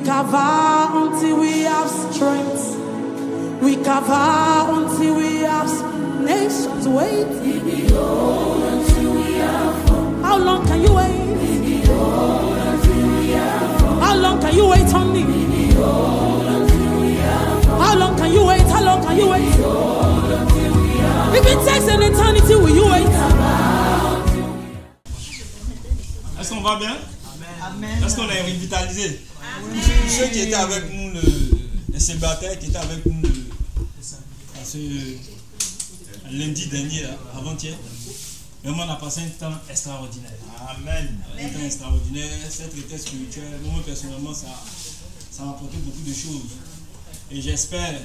cover until we have strength. We cover until we have nations wait. We behold until we have hope. How long can you wait? We behold until we have hope. How long can you wait on me? We behold until we have hope. How long can you wait? How long can you wait? We behold until we have hope. If it takes an eternity, will you wait? Est-ce qu'on va bien? Amen. Est-ce qu'on est revitalisé? Ceux qui étaient avec nous, les célibataires qui étaient avec nous ce lundi dernier, avant-hier, vraiment on a passé un temps extraordinaire. Amen. Un temps extraordinaire, cette retraite spirituelle, moi personnellement, ça m'a apporté beaucoup de choses. Et j'espère,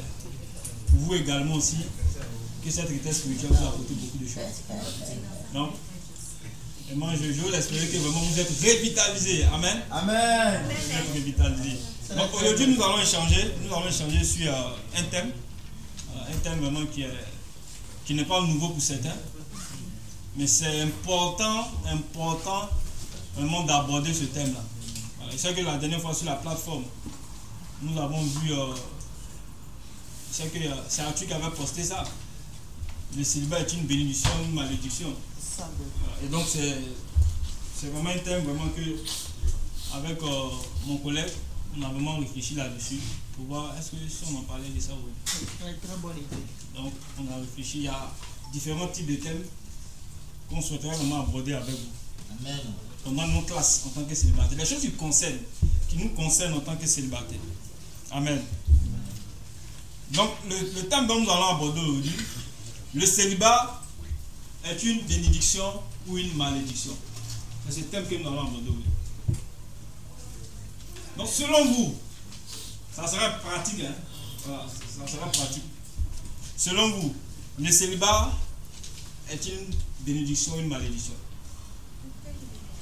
pour vous également aussi, que cette retraite spirituelle vous a apporté beaucoup de choses. Donc, et moi, je veux espérer que vraiment vous êtes revitalisés. Amen. Amen. Vous êtes revitalisés. Donc aujourd'hui, nous allons échanger sur un thème vraiment qui n'est pas nouveau pour certains, mais c'est important vraiment d'aborder ce thème-là. Voilà. Je sais que la dernière fois sur la plateforme, nous avons vu, c'est Arthur qui avait posté ça. Le célibat est une bénédiction, une malédiction. Et donc c'est vraiment un thème vraiment que avec mon collègue on a vraiment réfléchi là-dessus pour voir est-ce que si on en parlait de ça ou Très bonne idée. donc on a réfléchi, il y a différents types de thèmes qu'on souhaiterait vraiment aborder avec vous. Amen. Pendant nos classes en tant que célibataires, les choses qui nous concernent en tant que célibataires. Amen. Donc le thème dont nous allons aborder aujourd'hui, le célibat est une bénédiction ou une malédiction? C'est ce thème que nous allons aborder. Donc selon vous, ça sera pratique, hein? Voilà, ça sera pratique. Selon vous, le célibat est une bénédiction ou une malédiction?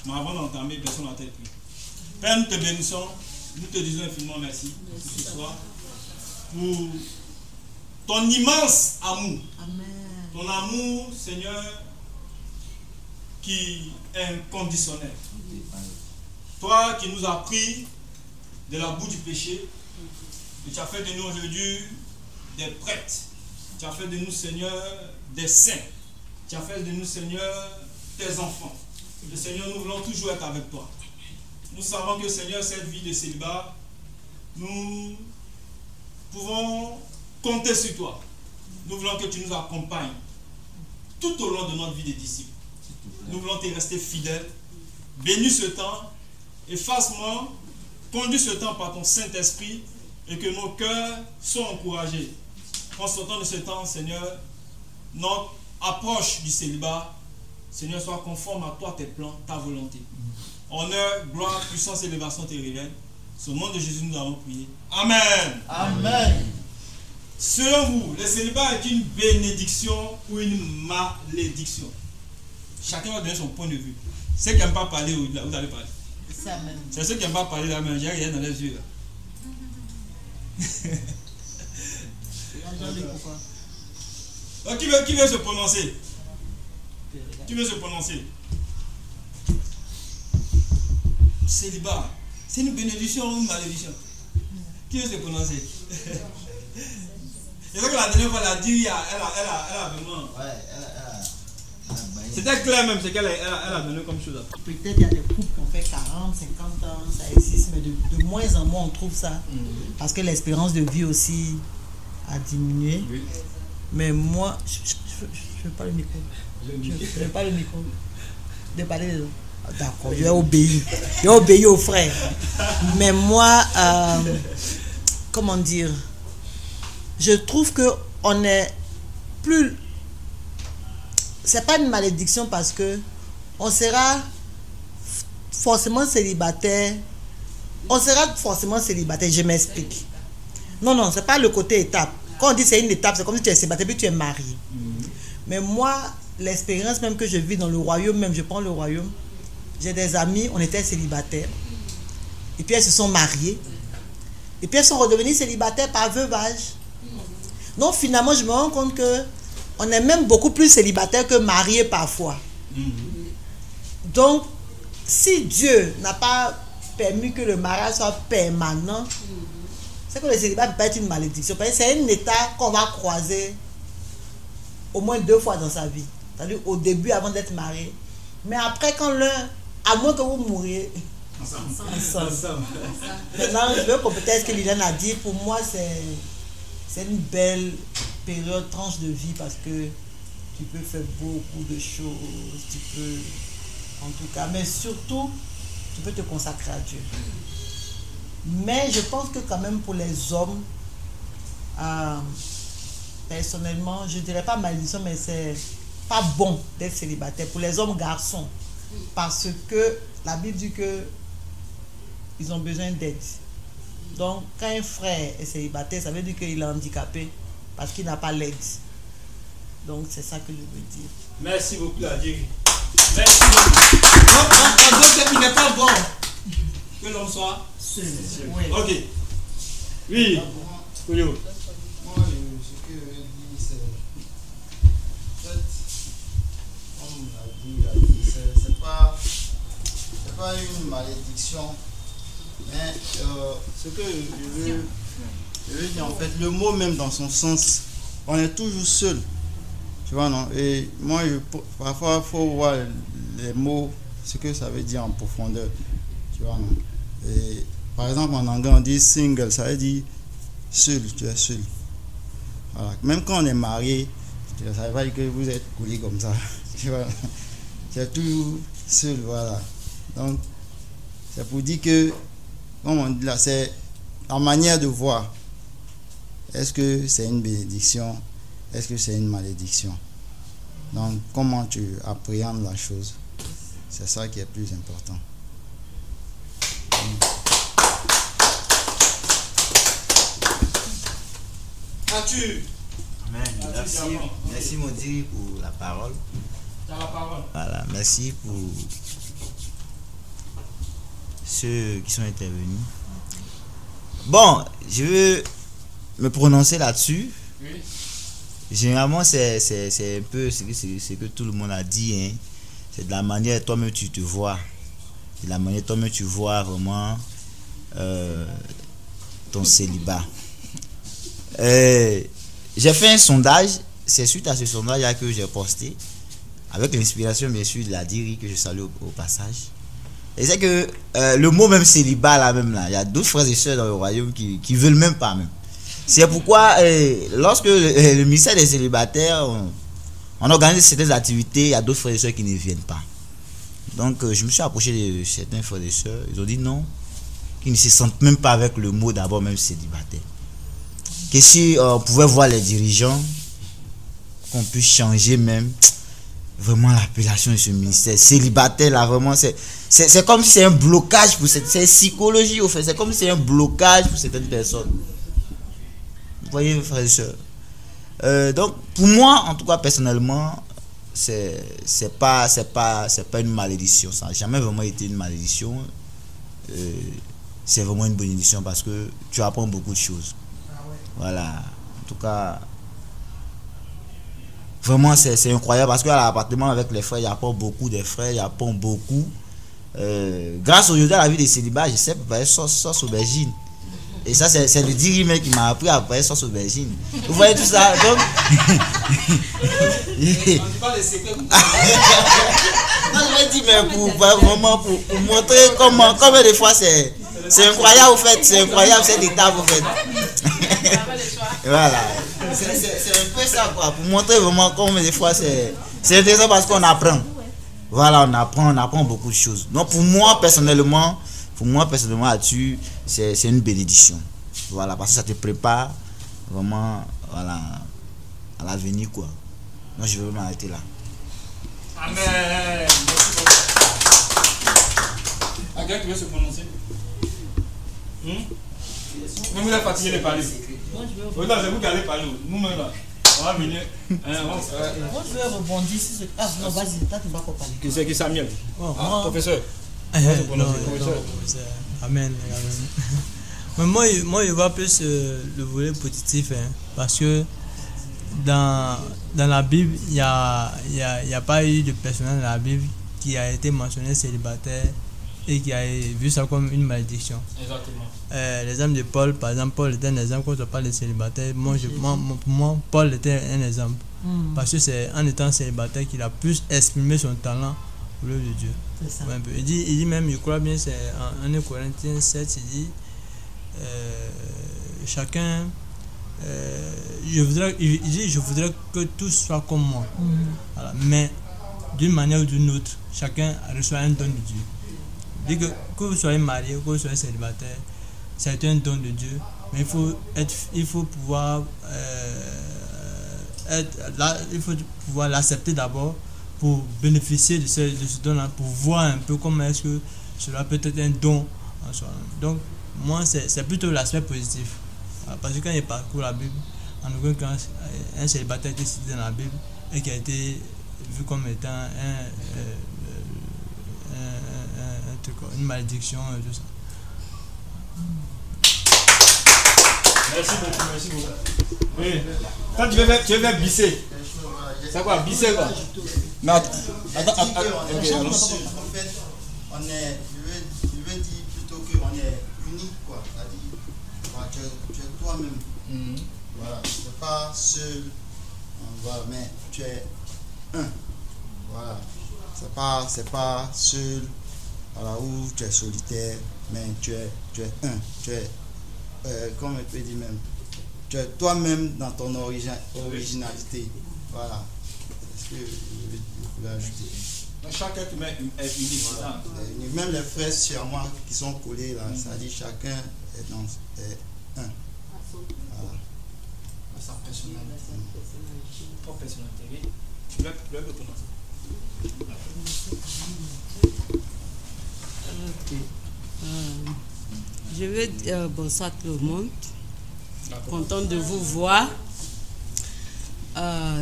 Mais avant d'entamer, personne n'a tête pris. Père, nous te bénissons, nous te disons infiniment merci ce soir pour ton immense amour. Amen. Ton amour, Seigneur, qui est inconditionnel. Toi qui nous as pris de la boue du péché, et tu as fait de nous aujourd'hui des prêtres. Tu as fait de nous, Seigneur, des saints. Tu as fait de nous, Seigneur, tes enfants. Et Seigneur, nous voulons toujours être avec toi. Nous savons que, Seigneur, cette vie de célibat, nous pouvons compter sur toi. Nous voulons que tu nous accompagnes tout au long de notre vie de disciples. Nous voulons te rester fidèles. Bénis ce temps. Efface-moi. Conduis ce temps par ton Saint-Esprit et que nos cœurs soient encouragés. En sortant de ce temps, Seigneur, notre approche du célibat, Seigneur, soit conforme à toi, tes plans, ta volonté. Honneur, gloire, puissance et élévation te révèlent. C'est au nom de Jésus nous avons prié. Amen. Amen. Selon vous, le célibat est une bénédiction ou une malédiction? Chacun va donner son point de vue. Ceux qui n'aiment pas parler, vous allez parler. C'est ceux qui n'aiment pas parler là, mais j'ai rien dans les yeux là. Donc, qui veut se prononcer? Qui veut se prononcer? Célibat, c'est une bénédiction ou une malédiction? Qui veut se prononcer? C'est vrai que la dernière fois, elle a dit, elle a vraiment. Ouais, C'était clair même ce qu'elle a donné comme chose. Peut-être il y a des couples qui ont fait 40, 50 ans, ça existe, mais de moins en moins on trouve ça. Parce que l'espérance de vie aussi a diminué. Oui. Mais moi, je ne veux pas le micro. Je ne veux pas le micro. De parler de... D'accord, je vais obéir. Je vais obéir aux frères. Mais moi, comment dire, je trouve qu'on est plus... C'est pas une malédiction parce que on sera forcément célibataire. On sera forcément célibataire, je m'explique. Non, c'est pas le côté étape. Quand on dit c'est une étape, c'est comme si tu es célibataire puis tu es marié. Mais moi, l'expérience même que je vis dans le royaume, même je prends le royaume, j'ai des amis, on était célibataires. Et puis elles se sont mariées. Et puis elles sont redevenues célibataires par veuvage. Donc finalement, je me rends compte que on est même beaucoup plus célibataire que marié parfois. Donc, si Dieu n'a pas permis que le mariage soit permanent, c'est que le célibat ne peut pas être une malédiction. Parce que c'est un état qu'on va croiser au moins 2 fois dans sa vie. C'est-à-dire au début avant d'être marié. Mais après, quand l'un, à moins que vous mouriez ensemble. Maintenant, je veux compléter ce que Liliane a dit. Pour moi, c'est une belle période, tranche de vie, parce que tu peux faire beaucoup de choses. Tu peux, en tout cas, mais surtout, tu peux te consacrer à Dieu. Mais je pense que quand même pour les hommes, personnellement, je dirais pas malédiction, mais c'est pas bon d'être célibataire pour les hommes garçons, parce que la Bible dit que ils ont besoin d'aide. Donc quand un frère est célibataire, ça veut dire qu'il est handicapé parce qu'il n'a pas l'aide. Donc c'est ça que je veux dire. Merci beaucoup, la Dieu. Merci beaucoup. Donc il n'est pas bon que l'on soit seul. Oui. Ok. Oui. Julio. Moi, ce que je dis, c'est. En fait, comme l'a dit, c'est pas une malédiction. Mais ce que je veux dire, en fait, le mot même dans son sens, on est toujours seul. Tu vois, non? Et moi, parfois, il faut voir les mots, ce que ça veut dire en profondeur. Tu vois, non? Et par exemple, en anglais, on dit single, ça veut dire seul, tu es seul. Voilà. Même quand on est marié, ça veut pas dire que vous êtes coulé comme ça. Tu vois, c'est toujours seul, voilà. Donc, c'est pour dire que, comme on dit là, c'est la manière de voir. Est-ce que c'est une bénédiction? Est-ce que c'est une malédiction? Donc, comment tu appréhendes la chose? C'est ça qui est plus important. As-tu? Amen. Merci Maudit pour la parole. Tu as la parole. Voilà, merci pour ceux qui sont intervenus. Bon, je veux me prononcer là-dessus. Oui. Généralement, c'est un peu ce que tout le monde a dit. Hein. C'est de la manière dont toi-même tu te vois. De la manière dont toi-même tu vois vraiment ton célibat. J'ai fait un sondage. C'est suite à ce sondage que j'ai posté, avec l'inspiration bien sûr de la Diri que je salue au passage. Et c'est que le mot même célibat là même là, il y a d'autres frères et sœurs dans le royaume qui veulent même pas même. C'est pourquoi lorsque le ministère des célibataires on organise certaines activités, il y a d'autres frères et sœurs qui ne viennent pas. Donc je me suis approché de certains frères et sœurs, ils ont dit non, qu'ils ne se sentent même pas avec le mot d'abord même célibataire. Que si on pouvait voir les dirigeants, qu'on puisse changer même vraiment l'appellation de ce ministère célibataire là, vraiment c'est comme si c'est un blocage pour cette psychologie au fait, c'est comme si c'est un blocage pour certaines personnes. Vous voyez frères et sœurs. Donc pour moi en tout cas personnellement c'est pas une malédiction, ça n'a jamais vraiment été une malédiction. C'est vraiment une bénédiction parce que tu apprends beaucoup de choses. Voilà, en tout cas vraiment c'est incroyable parce qu'à l'appartement avec les frères, il y a pas beaucoup de frères, il y a pas beaucoup. Grâce aujourd'hui à la vie des célibats, je sais préparer sauce aubergine. Et ça c'est le dirigeant qui m'a appris à préparer sauce aubergine. Vous voyez tout ça donc. On dit pas les secrets. Non, je vais dire mais pour vraiment pour montrer combien de fois c'est incroyable au fait, c'est incroyable cette étape au fait. Voilà, c'est un peu ça quoi, pour montrer vraiment combien de fois c'est intéressant parce qu'on apprend. Voilà, on apprend beaucoup de choses. Donc pour moi personnellement là-dessus, c'est une bénédiction. Voilà, parce que ça te prépare vraiment voilà, à l'avenir quoi. Moi je vais m'arrêter là. Amen. Quelqu'un qui veut se prononcer? Même vous êtes fatigué de parler. Oui, c'est vous qui allez parler. Nous-mêmes là, on va venir. Moi je vais rebondir sur ce. Ah non, vas-y, toi tu vas pas parler. C'est qui Samuel? Professeur. Non, amen. Mais moi je vois plus le volet positif, hein, parce que dans la Bible, il y a pas eu de personnage dans la Bible qui a été mentionné célibataire et qui a vu ça comme une malédiction. Exactement. L'exemple de Paul, par exemple, Paul était un exemple quand on parle de célibataire. Pour moi, Paul était un exemple. Parce que c'est en étant célibataire qu'il a plus exprimé son talent pour l'œuvre de Dieu. C'est ça. Ouais, il dit même, je crois bien, c'est en 1 Corinthiens 7, il dit chacun, je voudrais que tous soient comme moi. Voilà. Mais d'une manière ou d'une autre, chacun reçoit un don de Dieu. Il dit que vous soyez marié, que vous soyez célibataire, c'est un don de Dieu, mais il faut pouvoir il faut pouvoir l'accepter d'abord pour bénéficier de ce don-là, pour voir un peu comment est-ce que cela peut être un don en soi. Donc, moi, c'est plutôt l'aspect positif. Parce que quand il parcourt la Bible, en aucun cas, un célibataire a été cité dans la Bible et qui a été vu comme étant une malédiction et tout ça. Merci beaucoup. Oui. Quand tu veux faire bisser, c'est quoi bisser quoi? Mais En fait, on est, je veux dire plutôt qu'on est unique, quoi. C'est-à-dire, tu es toi-même. Voilà, tu n'es pas seul, voilà, mais tu es un. Voilà, c'est pas seul, voilà, où tu es solitaire, mais tu es un. Tu es, comme on peut dire même, tu es toi-même dans ton originalité. Voilà, c'est ce que je voulais ajouter. donc, chaque être humain est unique. Voilà. Même les fraises sur moi qui sont collées là, ça dit chacun est un. Voilà. Sa personnalité. Propre personnalité. Oui. Tu veux le prononcer. Ok. Je veux dire bonsoir tout le monde. Content de vous voir.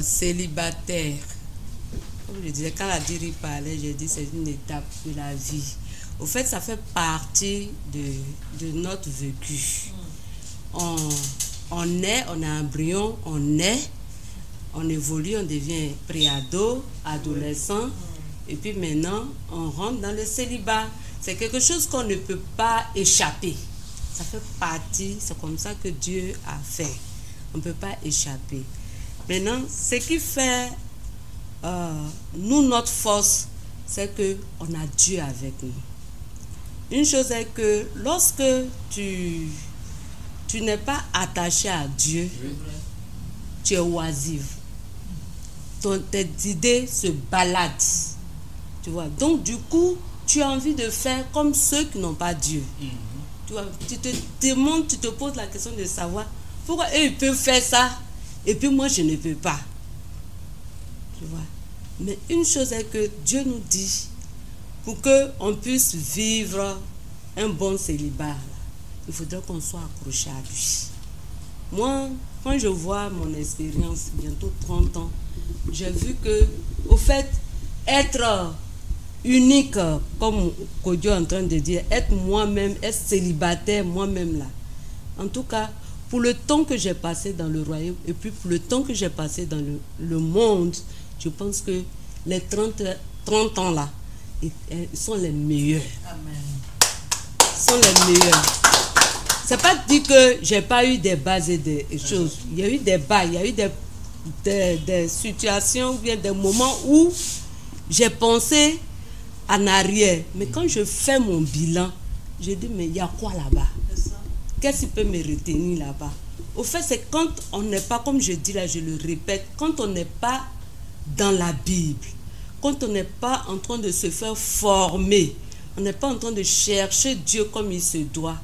Célibataire. Comme je disais, quand la Diri parlait, j'ai dit c'est une étape de la vie. Au fait, ça fait partie de notre vécu. On naît, on est embryon, on naît, on évolue, on devient préado, adolescent, et puis maintenant, on rentre dans le célibat. C'est quelque chose qu'on ne peut pas échapper. Ça fait partie, c'est comme ça que Dieu a fait. On ne peut pas échapper. Maintenant, ce qui fait nous, notre force, c'est qu'on a Dieu avec nous. Une chose est que lorsque tu n'es pas attaché à Dieu, tu es oisif. Tes idées se baladent. Tu vois? Donc, du coup, tu as envie de faire comme ceux qui n'ont pas Dieu. Tu vois? Tu te demandes, tu te poses la question de savoir pourquoi eux ils peuvent faire ça et puis moi je ne peux pas. Tu vois? Mais une chose est que Dieu nous dit, pour qu'on puisse vivre un bon célibat, il faudrait qu'on soit accroché à lui. Moi, quand je vois mon expérience, bientôt 30 ans, j'ai vu que, au fait, être unique, comme Kodio est en train de dire, être moi-même, être célibataire moi-même là. En tout cas, pour le temps que j'ai passé dans le royaume et puis pour le temps que j'ai passé dans le monde, je pense que les 30 ans là, ils sont les meilleurs. Amen. Ils sont les meilleurs. C'est pas dit que j'ai pas eu des bases et des choses. Il y a eu des bas, il y a eu des situations, bien des moments où j'ai pensé en arrière. Mais quand je fais mon bilan, je dis mais il y a quoi là-bas? Qu'est-ce qui peut me retenir là-bas? Au fait, c'est quand on n'est pas, comme je dis là, je le répète, quand on n'est pas dans la Bible, quand on n'est pas en train de se faire former, on n'est pas en train de chercher Dieu comme il se doit,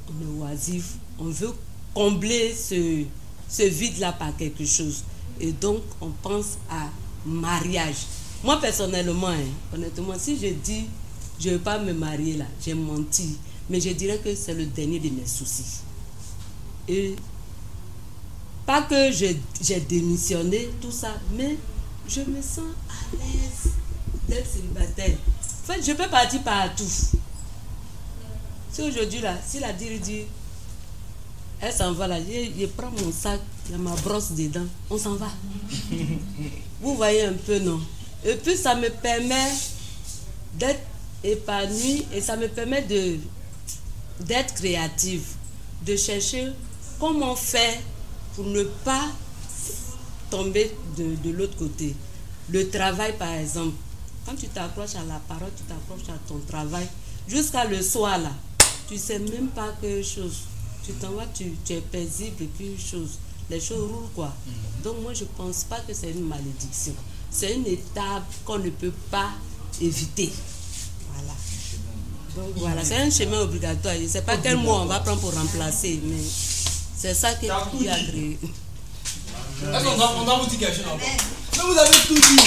on est oisif, on veut combler ce vide-là par quelque chose. Et donc, on pense à mariage. Moi, personnellement, honnêtement, si je dis je ne vais pas me marier là, j'ai menti. Mais je dirais que c'est le dernier de mes soucis. Et pas que j'ai démissionné, tout ça, mais je me sens à l'aise d'être célibataire. En fait, je peux partir partout. Si aujourd'hui, là, si la diri dit, elle s'en va là, je prends mon sac, il y a ma brosse dedans, on s'en va. Vous voyez un peu, non? Et puis, ça me permet d'être épanouie et ça me permet d'être créative, de chercher comment faire pour ne pas tomber de l'autre côté. Le travail, par exemple, quand tu t'accroches à la parole, tu t'accroches à ton travail, jusqu'à le soir là, tu sais même pas que chose. Tu t'en vas, tu es paisible et puis chose. Les choses roulent quoi. Donc moi je pense pas que c'est une malédiction. C'est une étape qu'on ne peut pas éviter. Voilà. Donc voilà, c'est un chemin obligatoire. Je ne sais pas quel mot on va prendre pour remplacer, mais c'est ça qui a créé. Est-ce qu'on doit vous dire quelque chose encore? Mais vous avez tout dit.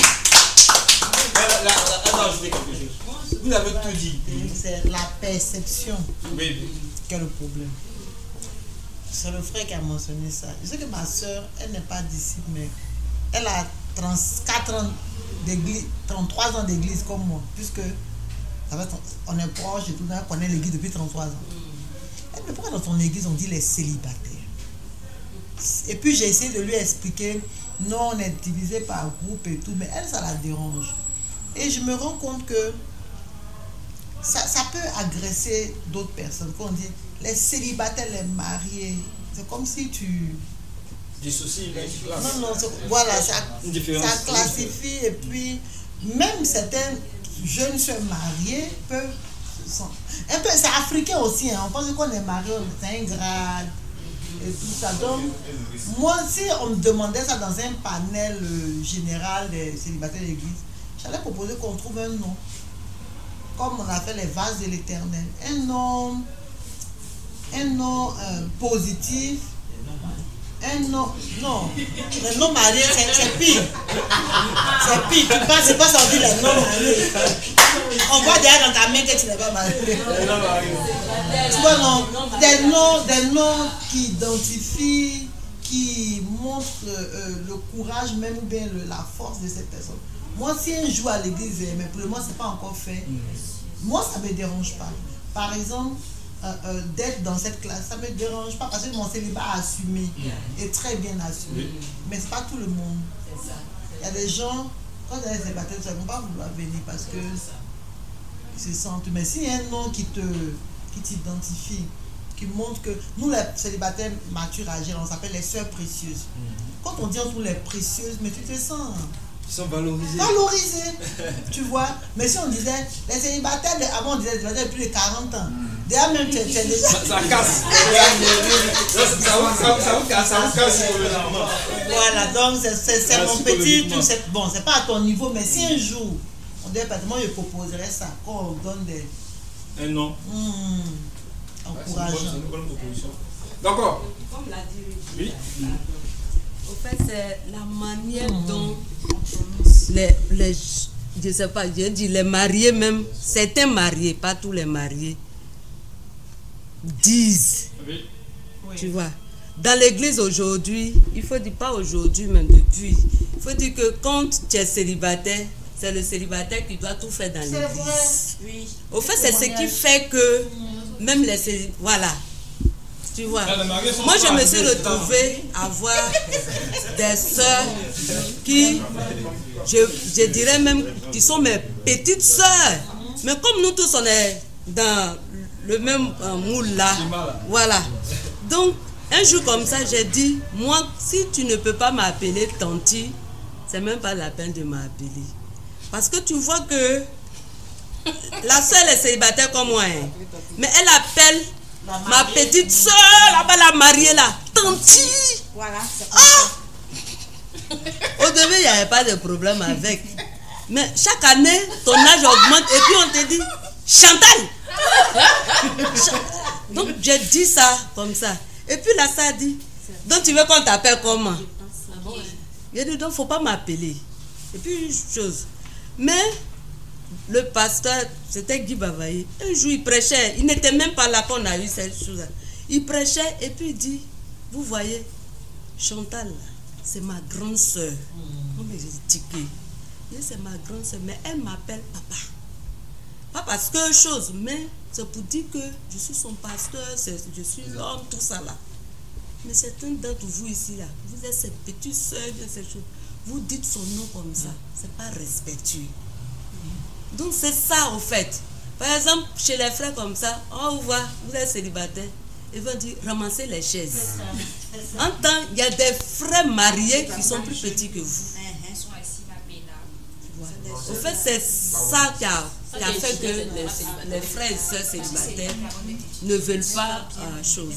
Elle va ajouter quelque chose. Vous avez tout dit. C'est la perception Oui. qui est le problème. C'est le frère qui a mentionné ça. Je sais que ma soeur, elle n'est pas d'ici, mais elle a 34 ans d'église, 33 ans d'église comme moi, puisque on est proche et tout, on connaît l'église depuis 33 ans. Elle me dit, pourquoi dans ton église on dit les célibataires? Et puis j'ai essayé de lui expliquer, non, on est divisé par groupe et tout, mais elle, ça la dérange. Et je me rends compte que ça peut agresser d'autres personnes. Quand on dit les célibataires, les mariés, c'est comme si tu... Dissocie, non, voilà, ça classifie. Et puis, même certaines jeunes soeurs mariées peuvent... Un peu, c'est africain aussi, hein. On pense qu'on est marié, c'est un grade et tout ça. Donc, moi, si on me demandait ça dans un panel général des célibataires de l'église, j'allais proposer qu'on trouve un nom. Comme on a fait les vases de l'Éternel. Un nom positif. Un nom, non. Le nom marié, c'est pire. C'est pire. Tu penses, c'est pas sorti le nom marié. On voit derrière dans ta main que tu n'es pas marié. Tu vois, non. Des noms qui identifient, qui montrent le courage, même bien la force de cette personne. Moi, si un jour à l'église, mais pour le moment, c'est pas encore fait, moi, ça me dérange pas. Par exemple, d'être dans cette classe, ça me dérange pas parce que mon célibat a assumé et très bien assumé. Mais c'est pas tout le monde. Il y a des gens, quand ils sont célibataires, ils ne vont pas vouloir venir parce que ils se sentent. Mais s'il y a un nom qui t'identifie, qui montre que nous, les célibataires matures âgés, on s'appelle les sœurs précieuses. Quand on dit entre les précieuses, mais tu te sens... Ils sont valorisés. Valorisés, tu vois. Mais si on disait, les célibataires, avant on disait célibataires depuis les 40 ans. Déjà même, tu es déjà... Ça casse. Ça vous casse. Voilà, donc c'est mon petit tout. Bon, c'est pas à ton niveau, mais si un jour, on dirait, moi je proposerais ça, quand on donne des... Un nom. Encourageant. C'est une bonne proposition. D'accord. Comme l'a dit, oui. Au fait, c'est la manière dont je sais pas, je dis les mariés même, certains mariés, pas tous les mariés, disent, tu vois. Dans l'église aujourd'hui, il faut dire pas aujourd'hui, même depuis, il faut dire que quand tu es célibataire, c'est le célibataire qui doit tout faire dans l'église. Oui. Au fait, c'est ce qui fait que même les célibataires, voilà. Tu vois, moi je me suis retrouvée à voir des sœurs qui, je dirais même, qui sont mes petites sœurs. Mais comme nous tous on est dans le même moule là, voilà. Donc, un jour comme ça, j'ai dit, moi, si tu ne peux pas m'appeler tanti, c'est même pas la peine de m'appeler. Parce que tu vois que la sœur est célibataire comme moi, hein, mais elle appelle ma petite soeur, là-bas, la mariée, là, tanti. Voilà. Au début, il n'y avait pas de problème avec. Mais chaque année, ton âge augmente et puis on te dit, Chantal. Donc, j'ai dit ça comme ça. Et puis là, ça dit, donc tu veux qu'on t'appelle comment? J'ai dit, donc, il ne faut pas m'appeler. Et puis, chose. Mais, le pasteur, c'était Guy Bavaye. Un jour, il prêchait. Il n'était même pas là qu'on a eu cette chose. Il prêchait et puis il dit, vous voyez, Chantal, c'est ma grande soeur. Comme j'ai tiqué. C'est ma grande soeur, mais elle m'appelle papa. Pas parce que chose, mais c'est pour dire que je suis son pasteur, je suis l'homme, tout ça là. Mais certains d'entre vous ici là, vous êtes ces petites soeurs, ces choses. Vous dites son nom comme ça, c'est pas respectueux. Donc c'est ça au fait. Par exemple, chez les frères comme ça, on vous voit, vous êtes célibataire. Ils vont dire ramassez les chaises. En temps, il y a des frères mariés qui sont plus petits que vous. Au fait, c'est ça qui a fait que les frères et sœurs célibataires ne veulent pas chose.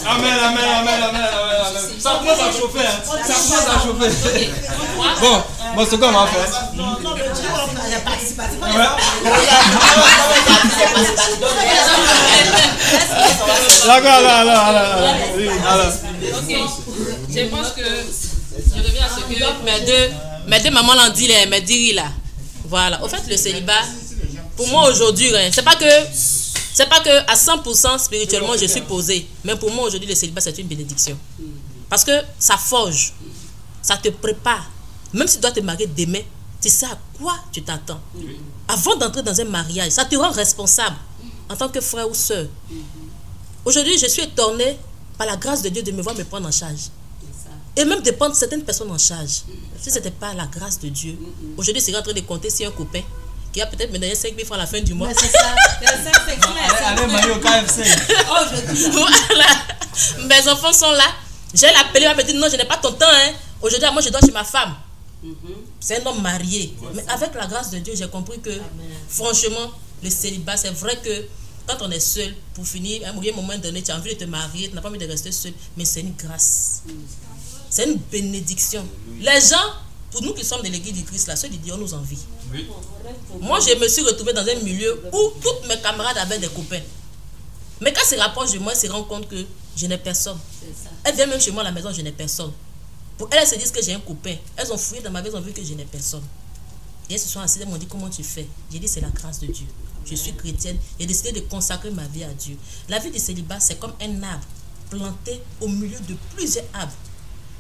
Amen, amen, amen, amen, amen. Ça commence à chauffer, hein. Ça commence à chauffer. Bon, c'est quoi on va faire? Alors. Ok, je pense que je reviens à ce que mes deux mamans l'ont dit, mes diri là. Voilà, au fait, le célibat, pour moi aujourd'hui, c'est pas que à 100% spirituellement je suis posé, mais pour moi aujourd'hui, le célibat c'est une bénédiction. Parce que ça forge, ça te prépare. Même si tu dois te marier demain, tu sais à quoi tu t'attends. Avant d'entrer dans un mariage, ça te rend responsable en tant que frère ou soeur. Aujourd'hui, je suis étonné par la grâce de Dieu de me voir me prendre en charge. Et même de prendre certaines personnes en charge. Si ce n'était pas la grâce de Dieu, aujourd'hui, c'est en train de compter sur un copain qui va peut-être me donner 5 000 francs à la fin du mois. Mais c'est ça. Allez, Mario, au KFC. Voilà. Mes enfants sont là. J'ai appelé, elle m'a dit non, je n'ai pas ton temps. Hein. Aujourd'hui, moi, je dois chez ma femme. C'est un homme marié. Mais avec la grâce de Dieu, j'ai compris que, franchement, le célibat, c'est vrai que quand on est seul, pour finir, à un moment donné, tu as envie de te marier, tu n'as pas envie de rester seul, mais c'est une grâce. C'est une bénédiction. Les gens, pour nous qui sommes de l'église du Christ, là, ceux qui disent, on nous envie. Oui. Moi, je me suis retrouvé dans un milieu où toutes mes camarades avaient des copains. Mais quand ils se rapprochent de moi, ils se rendent compte que je n'ai personne. Elles viennent même chez moi à la maison, je n'ai personne. Pour elles, elles se disent que j'ai un copain. Elles ont fouillé dans ma vie, elles ont vu que je n'ai personne. Et elles se sont assises, elles m'ont dit, comment tu fais? J'ai dit, c'est la grâce de Dieu. Je suis chrétienne. J'ai décidé de consacrer ma vie à Dieu. La vie du célibat, c'est comme un arbre planté au milieu de plusieurs arbres.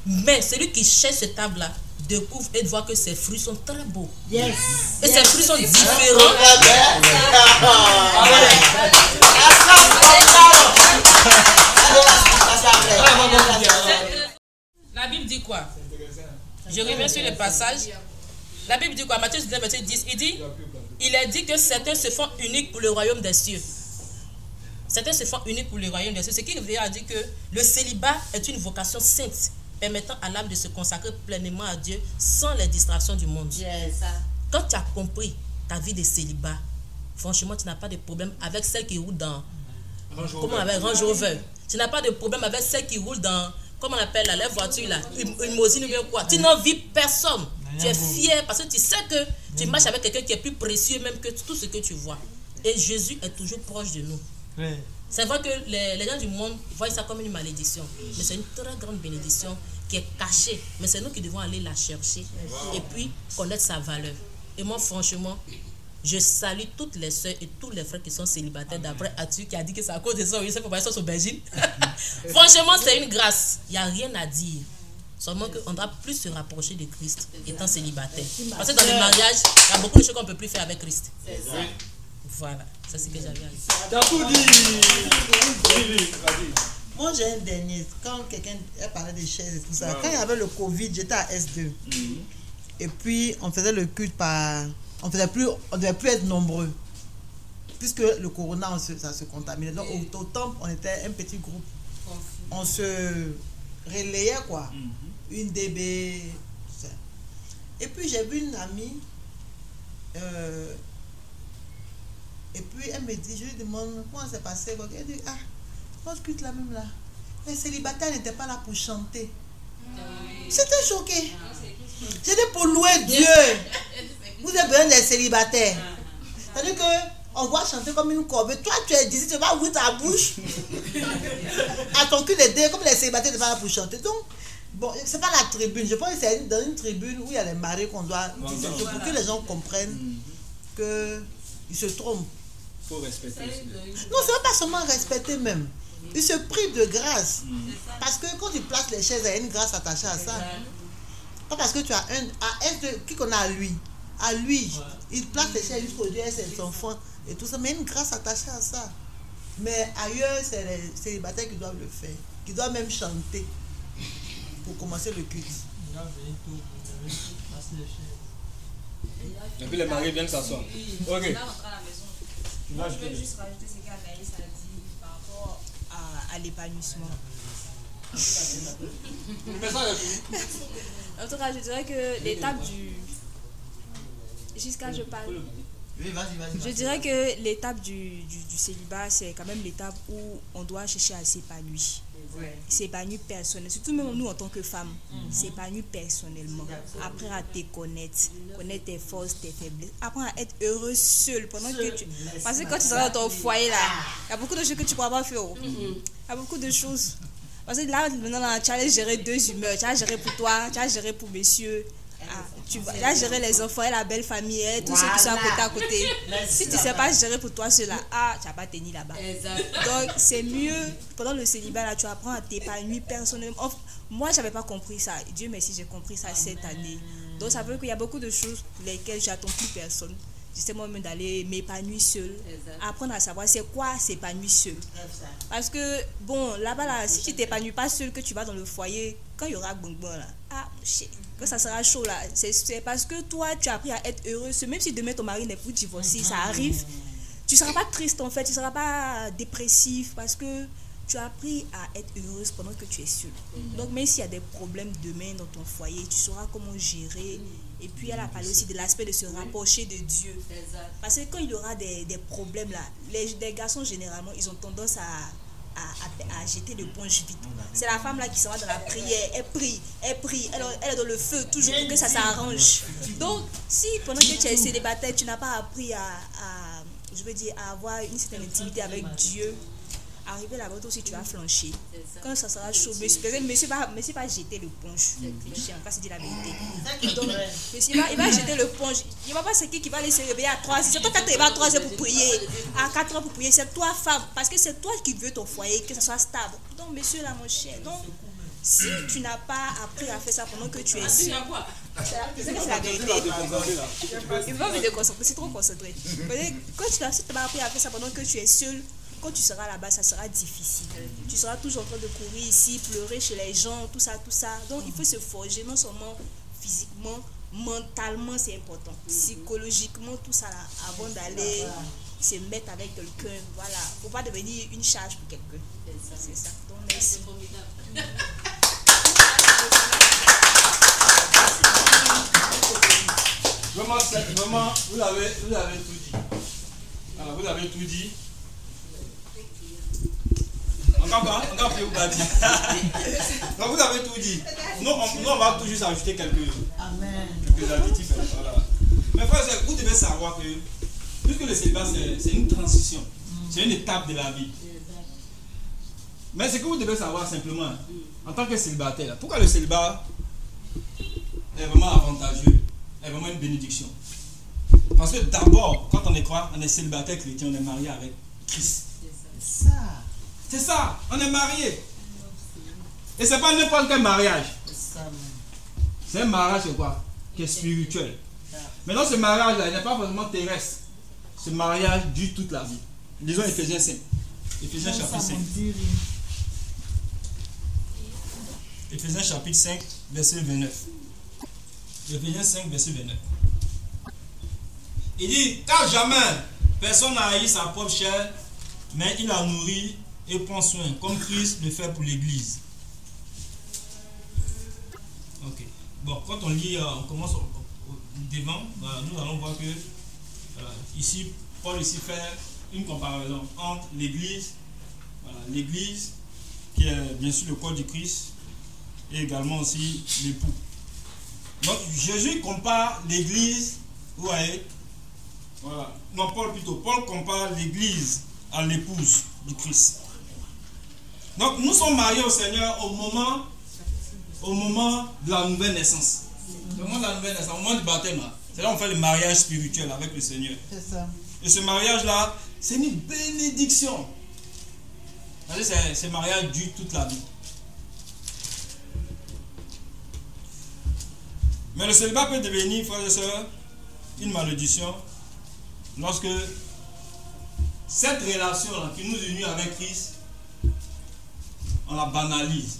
Mais celui qui cherche cet arbre-là découvre et voit que ses fruits sont très beaux. Yes. Et ses fruits sont différents. La Bible dit quoi? Je reviens sur le passage. La Bible dit quoi? Matthieu 19, verset 10. Il est dit que certains se font uniques pour le royaume des cieux. Certains se font uniques pour le royaume des cieux. Ce qui veut dire que le célibat est une vocation sainte, permettant à l'âme de se consacrer pleinement à Dieu sans les distractions du monde. Yes. Quand tu as compris ta vie de célibat, franchement, tu n'as pas de problème avec celle qui roule dans Range Rover. Tu n'as pas de problème avec celle qui roule dans, comment on appelle la voiture là, une limousine ou bien quoi. Tu n'envies personne. Tu es fier parce que tu sais que tu marches avec quelqu'un qui est plus précieux même que tout ce que tu vois. Et Jésus est toujours proche de nous. Oui. C'est vrai que les gens du monde voient ça comme une malédiction, mais c'est une très grande bénédiction qui est cachée. Mais c'est nous qui devons aller la chercher et puis connaître sa valeur. Et moi, franchement, je salue toutes les soeurs et tous les frères qui sont célibataires. D'après Atu qui a dit que c'est à cause de ça, oui, c'est pour passer sur aubergine. Franchement, c'est une grâce. Il n'y a rien à dire. Seulement qu'on doit plus se rapprocher de Christ étant célibataire. Parce que dans le mariage, il y a beaucoup de choses qu'on ne peut plus faire avec Christ. Voilà, c'est ce que j'avais à dire. Moi, j'ai un dernier. Quand quelqu'un parlait des chaises et tout ça, quand il y avait le Covid, j'étais à S2. Et puis, on faisait le culte par... On ne devait plus être nombreux. Puisque le corona, ça se contaminait. Donc, au temple, on était un petit groupe. On se relayait, quoi. Une DB, tout ça. Et puis, j'ai vu une amie... et puis elle me dit, je lui demande comment ça s'est passé. Elle dit, ah, on discute là même là. Les célibataires n'étaient pas là pour chanter. J'étais choquée. J'étais pour louer Dieu. Vous avez besoin des célibataires. C'est-à-dire qu'on voit chanter comme une corbeille. Toi, tu es d'ici, tu vas ouvrir ta bouche. À ton cul d'aider, comme les célibataires n'étaient pas là pour chanter. Donc, bon, c'est pas la tribune. Je pense que c'est dans une tribune où il y a les maris qu'on doit dire pour que les gens comprennent qu'ils se trompent. Il faut respecter. Non, c'est pas seulement respecter même. Il se prive de grâce. Parce que quand tu places les chaises, il y a une grâce attachée à ça. Pas parce que tu as qui qu'on a à lui. À lui, il place les chaises jusqu'au Dieu et ses enfants et tout ça. Mais il y a une grâce attachée à ça. Mais ailleurs, c'est les célibataires qui doivent le faire. Qui doivent même chanter pour commencer le culte. Et puis les maris viennent s'asseoir. Ok. Tu vas Je ajouter veux juste rajouter ce qu'Anaïs a dit par rapport à l'épanouissement. En tout cas, je dirais que l'étape du... Jusqu'à je parle. Oui, vas-y. Je dirais que l'étape du célibat, c'est quand même l'étape où on doit chercher à s'épanouir. S'épanouir personnellement, surtout même nous en tant que femmes. S'épanouir personnellement. Apprendre à te connaître tes forces, tes faiblesses. Apprendre à être heureux seul pendant que tu... Parce que quand tu seras dans ton foyer là, il y a beaucoup de choses que tu ne pourras pas faire. Il y a beaucoup de choses. Parce que là, maintenant, tu vas gérer 2 humeurs. Tu vas gérer pour toi, tu vas gérer pour messieurs. Tu vas gérer les enfants et la belle famille, tous ceux qui sont à côté. Si tu ne sais pas gérer pour toi cela, tu n'as pas tenu là-bas. Donc c'est mieux, pendant le célibat, là, tu apprends à t'épanouir personnellement. Moi, je n'avais pas compris ça. Dieu merci, j'ai compris ça cette année. Donc ça veut dire qu'il y a beaucoup de choses pour lesquelles j'attends plus personne. J'essaie moi-même d'aller m'épanouir seul. Apprendre à savoir c'est quoi s'épanouir seul. Parce que, bon, là-bas, là, si tu ne t'épanouis pas seul, que tu vas dans le foyer, quand il y aura bon là, quand ça sera chaud là, c'est parce que toi, tu as appris à être heureux. Même si demain ton mari n'est plus divorcé, ça arrive, tu ne seras pas triste en fait, tu ne seras pas dépressif parce que tu as appris à être heureuse pendant que tu es seule. Donc même s'il y a des problèmes demain dans ton foyer, tu sauras comment gérer. Et puis elle a parlé aussi de l'aspect de se rapprocher de Dieu. Parce que quand il y aura des problèmes là, les garçons généralement, ils ont tendance à jeter l'éponge vite. C'est la femme là qui s'en va dans la prière, elle prie, elle est dans le feu toujours pour que ça s'arrange. Donc si pendant que tu es célibataire, tu n'as pas appris à avoir une certaine intimité avec Dieu, arriver là-bas aussi tu vas flancher. Quand ça sera chaud, monsieur va jeter l'éponge. Je ne pas se dire la vérité. Donc monsieur il va jeter l'éponge. Il ne va pas se qui va aller se réveiller à 3h. C'est toi qui te réveilles à 3h pour prier, à 4h pour prier. C'est toi femme, parce que c'est toi qui veux ton foyer, que ça soit stable. Donc monsieur là mon cher, donc si tu n'as pas appris à faire ça pendant que tu es seul, c'est la vérité. Il va me déconcentrer, c'est trop concentré. Quand tu n'as pas appris à faire ça pendant que tu es seul, quand tu seras là-bas, ça sera difficile. Tu seras toujours en train de courir ici, pleurer chez les gens, tout ça. Donc, il faut se forger, non seulement physiquement, mentalement, c'est important. Psychologiquement, tout ça, là, avant d'aller se mettre avec quelqu'un. Voilà. Il ne faut pas devenir une charge pour quelqu'un. C'est ça. Donc, merci. Vraiment, vous avez tout dit. Alors, vous avez tout dit. Encore vous avez tout dit. Nous, on va tout juste ajouter quelques additifs. Voilà. Mais frère, vous devez savoir que, puisque le célibat, c'est une transition, c'est une étape de la vie. Mais ce que vous devez savoir simplement, en tant que célibataire, pourquoi le célibat est vraiment avantageux, est vraiment une bénédiction. Parce que d'abord, quand on est quoi? On est célibataire chrétien, on est marié avec Christ. C'est ça, on est marié. Et c'est pas n'importe quel mariage. C'est un mariage quoi? Qui est spirituel. Maintenant ce mariage-là, il n'est pas forcément terrestre. Ce mariage dure toute la vie. Disons Ephésiens 5. Ephésiens chapitre 5. Ephésiens chapitre 5, verset 29. Ephésiens 5, verset 29. Il dit, car jamais personne n'a haï sa propre chair, mais il la nourrit et prend soin, comme Christ le fait pour l'Église. Ok. Bon, quand on lit, on commence devant, nous allons voir que ici, Paul ici fait une comparaison entre l'Église, l'Église qui est bien sûr le corps du Christ, et également aussi l'époux. Donc Jésus compare l'Église, vous voyez, voilà. Non, Paul compare l'Église à l'épouse du Christ. Donc nous sommes mariés au Seigneur au moment de la nouvelle naissance. Au moment de la nouvelle naissance, au moment du baptême. C'est là qu'on fait le mariage spirituel avec le Seigneur. C'est ça. Et ce mariage-là, c'est une bénédiction. Ce mariage dure toute la vie. Mais le célibat peut devenir, frères et sœurs, une malédiction lorsque cette relation-là qui nous unit avec Christ, on la banalise.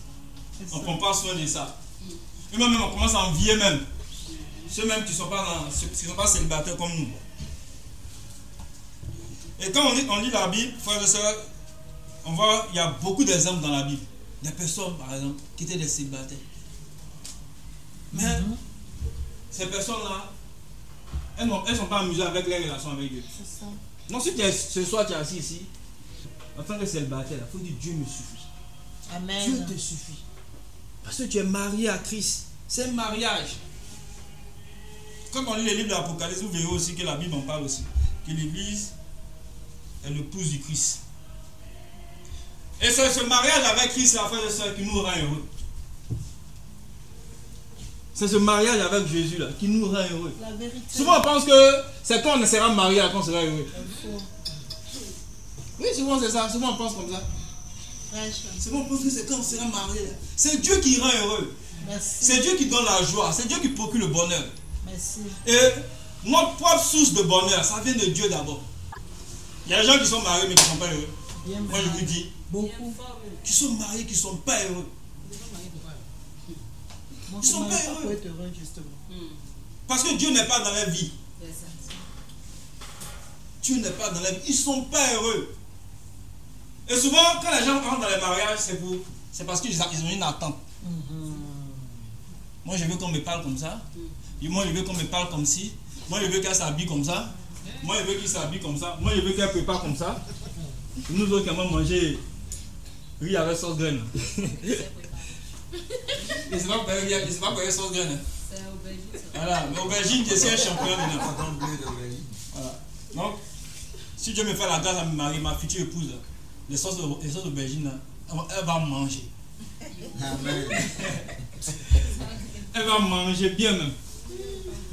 On ne prend pas soin de ça. Et même on commence à envier même ceux même qui ne sont pas célibataires comme nous. Et quand on lit la Bible, frères et sœurs, on voit il y a beaucoup d'exemples dans la Bible. Des personnes, par exemple, qui étaient des célibataires. Mais ces personnes-là, elles ne sont pas amusées avec les relations avec Dieu. C'est ça. Non, si ce soir tu es assis ici, en tant que célibataire, il faut dire Dieu me suffit. Amen. Dieu te suffit. Parce que tu es marié à Christ. C'est un mariage. Quand on lit les livres de l'Apocalypse, vous verrez aussi que la Bible en parle aussi. Que l'Église est l'épouse du Christ. Et c'est ce mariage avec Christ, la frère et sœur, qui nous rend heureux. C'est ce mariage avec Jésus là qui nous rend heureux. La vérité. Souvent on pense que c'est quand on sera marié qu'on sera heureux. Oui, souvent c'est ça. Souvent on pense comme ça. Souvent on pense que c'est quand on sera marié. C'est Dieu qui rend heureux. Merci. C'est Dieu qui donne la joie. C'est Dieu qui procure le bonheur. Merci. Et notre propre source de bonheur, ça vient de Dieu d'abord. Il y a des gens qui sont mariés mais qui ne sont pas heureux. Bien. Moi je vous dis, Beaucoup. qui sont mariés qui ne sont pas heureux. Ils sont pas heureux. Être heureux justement. Parce que Dieu n'est pas dans leur vie. Dieu n'est pas dans leur vie. Ils ne sont pas heureux. Et souvent, quand les gens rentrent dans les mariages, c'est parce qu'ils ont une attente. Moi, je veux qu'on me parle comme ça. Et moi, je veux qu'on me parle comme ci. Moi, je veux qu'elle s'habille comme ça. Moi, je veux qu'il s'habille comme ça. Moi, je veux qu'elle prépare comme ça. Et nous autres, quand même, manger riz avec sauce graine. Et c'est pas pour les sauce graine. C'est aubergine. Voilà, mais aubergine, je suis un champion de voilà. Donc, si Dieu me fait la grâce à me marier, ma future épouse, les sauces d'aubergine, elle va manger. Amen. Elle va manger bien même.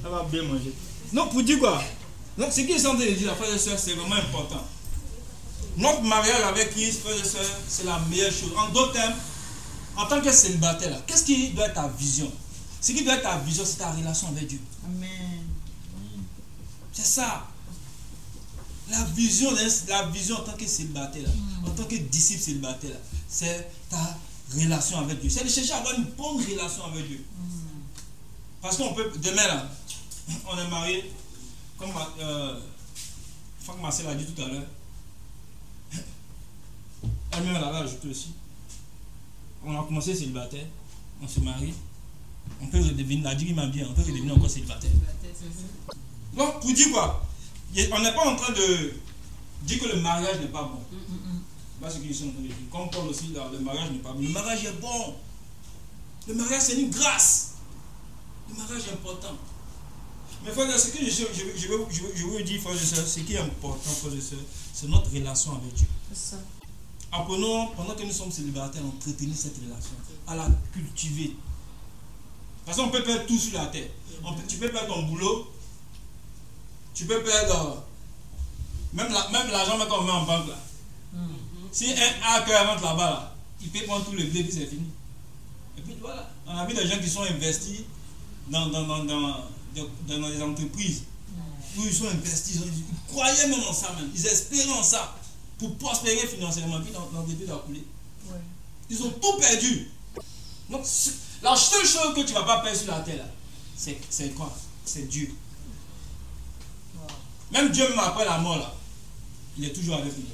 Elle va bien manger. Donc, pour dire quoi? Donc, ce qu'ils sont en train de dire, frères et sœurs, c'est vraiment important. Notre mariage avec Christ, frères et sœurs, c'est la meilleure chose. En d'autres termes, en tant que célibataire, qu'est-ce qui doit être ta vision? Ce qui doit être ta vision, c'est ta relation avec Dieu. Amen. C'est ça. La vision en tant que célibataire, en tant que disciple célibataire, c'est ta relation avec Dieu. C'est de chercher à avoir une bonne relation avec Dieu. Parce qu'on peut, demain là, on est marié, comme Franck Marcel a dit tout à l'heure, elle-même elle avait ajouté aussi. On a commencé célibataire, on se marie, on peut redevenir, la dit m'a bien, on peut redevenir encore célibataire. Donc, pour dire quoi? On n'est pas en train de dire que le mariage n'est pas bon. C'est ce qu'ils sont en train de dire. Comme Paul aussi, là, le mariage n'est pas bon. Le mariage est bon. Le mariage, c'est une grâce. Le mariage est important. Mais frère, ce que je veux dire, frère et sœurs, ce qui est important, frère et sœurs, c'est notre relation avec Dieu. C'est ça. Apprenons, pendant que nous sommes célibataires, à entretenir cette relation, à la cultiver. Parce qu'on peut perdre tout sur la terre. Tu peux perdre ton boulot, tu peux perdre même l'argent qu'on met en banque là. Si un hacker rentre là-bas, là, il peut prendre tout le blé puis c'est fini. Et puis voilà, on a vu des gens qui sont investis dans des entreprises où ils sont investis, ils croyaient même en ça même, ils espéraient en ça pour prospérer financièrement, puis l'entreprise a coulé. Ouais. Ils ont tout perdu. Donc la seule chose que tu ne vas pas perdre sur la terre là, c'est quoi? C'est Dieu. Même Dieu, même après la mort là, il est toujours avec nous.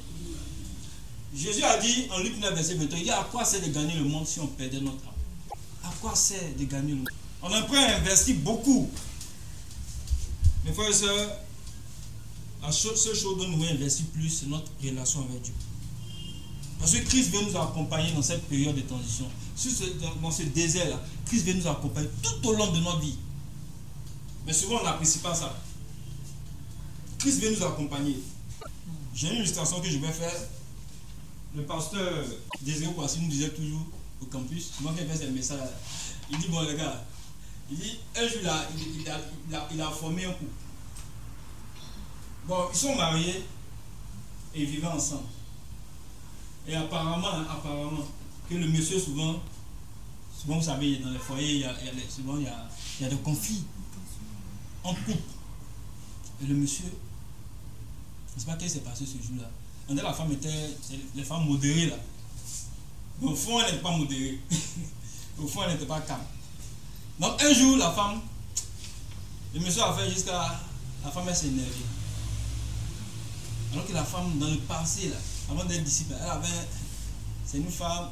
Jésus a dit en Luc 9, verset 23, il dit à quoi sert de gagner le monde si on perdait notre âme? À quoi sert de gagner le monde? On a prêt à investir beaucoup. Mes frères et sœurs, la seule chose dont nous devons investir plus, c'est notre relation avec Dieu. Parce que Christ veut nous accompagner dans cette période de transition. Dans ce désert-là, Christ veut nous accompagner tout au long de notre vie. Mais souvent, on n'apprécie pas ça. Christ veut nous accompagner. J'ai une illustration que je vais faire. Le pasteur Désiré Kouassi nous disait toujours au campus, moi qui ai fait ce message, il dit, bon les gars, il dit, un jour il a formé un couple. Bon, ils sont mariés et ils vivaient ensemble. Et apparemment, que le monsieur souvent vous savez, dans les foyers, souvent il y a des conflits entre couples. Et le monsieur, je ne sais pas qu'est-ce qui s'est passé ce jour-là. On dit la femme était, les femmes modérées là. Mais au fond, elle n'était pas modérée. Au fond, elle n'était pas calme. Donc un jour, la femme, le monsieur a fait jusqu'à, la femme elle s'est énervée. Alors que la femme, dans le passé, là, avant d'être disciple, elle avait. C'est une femme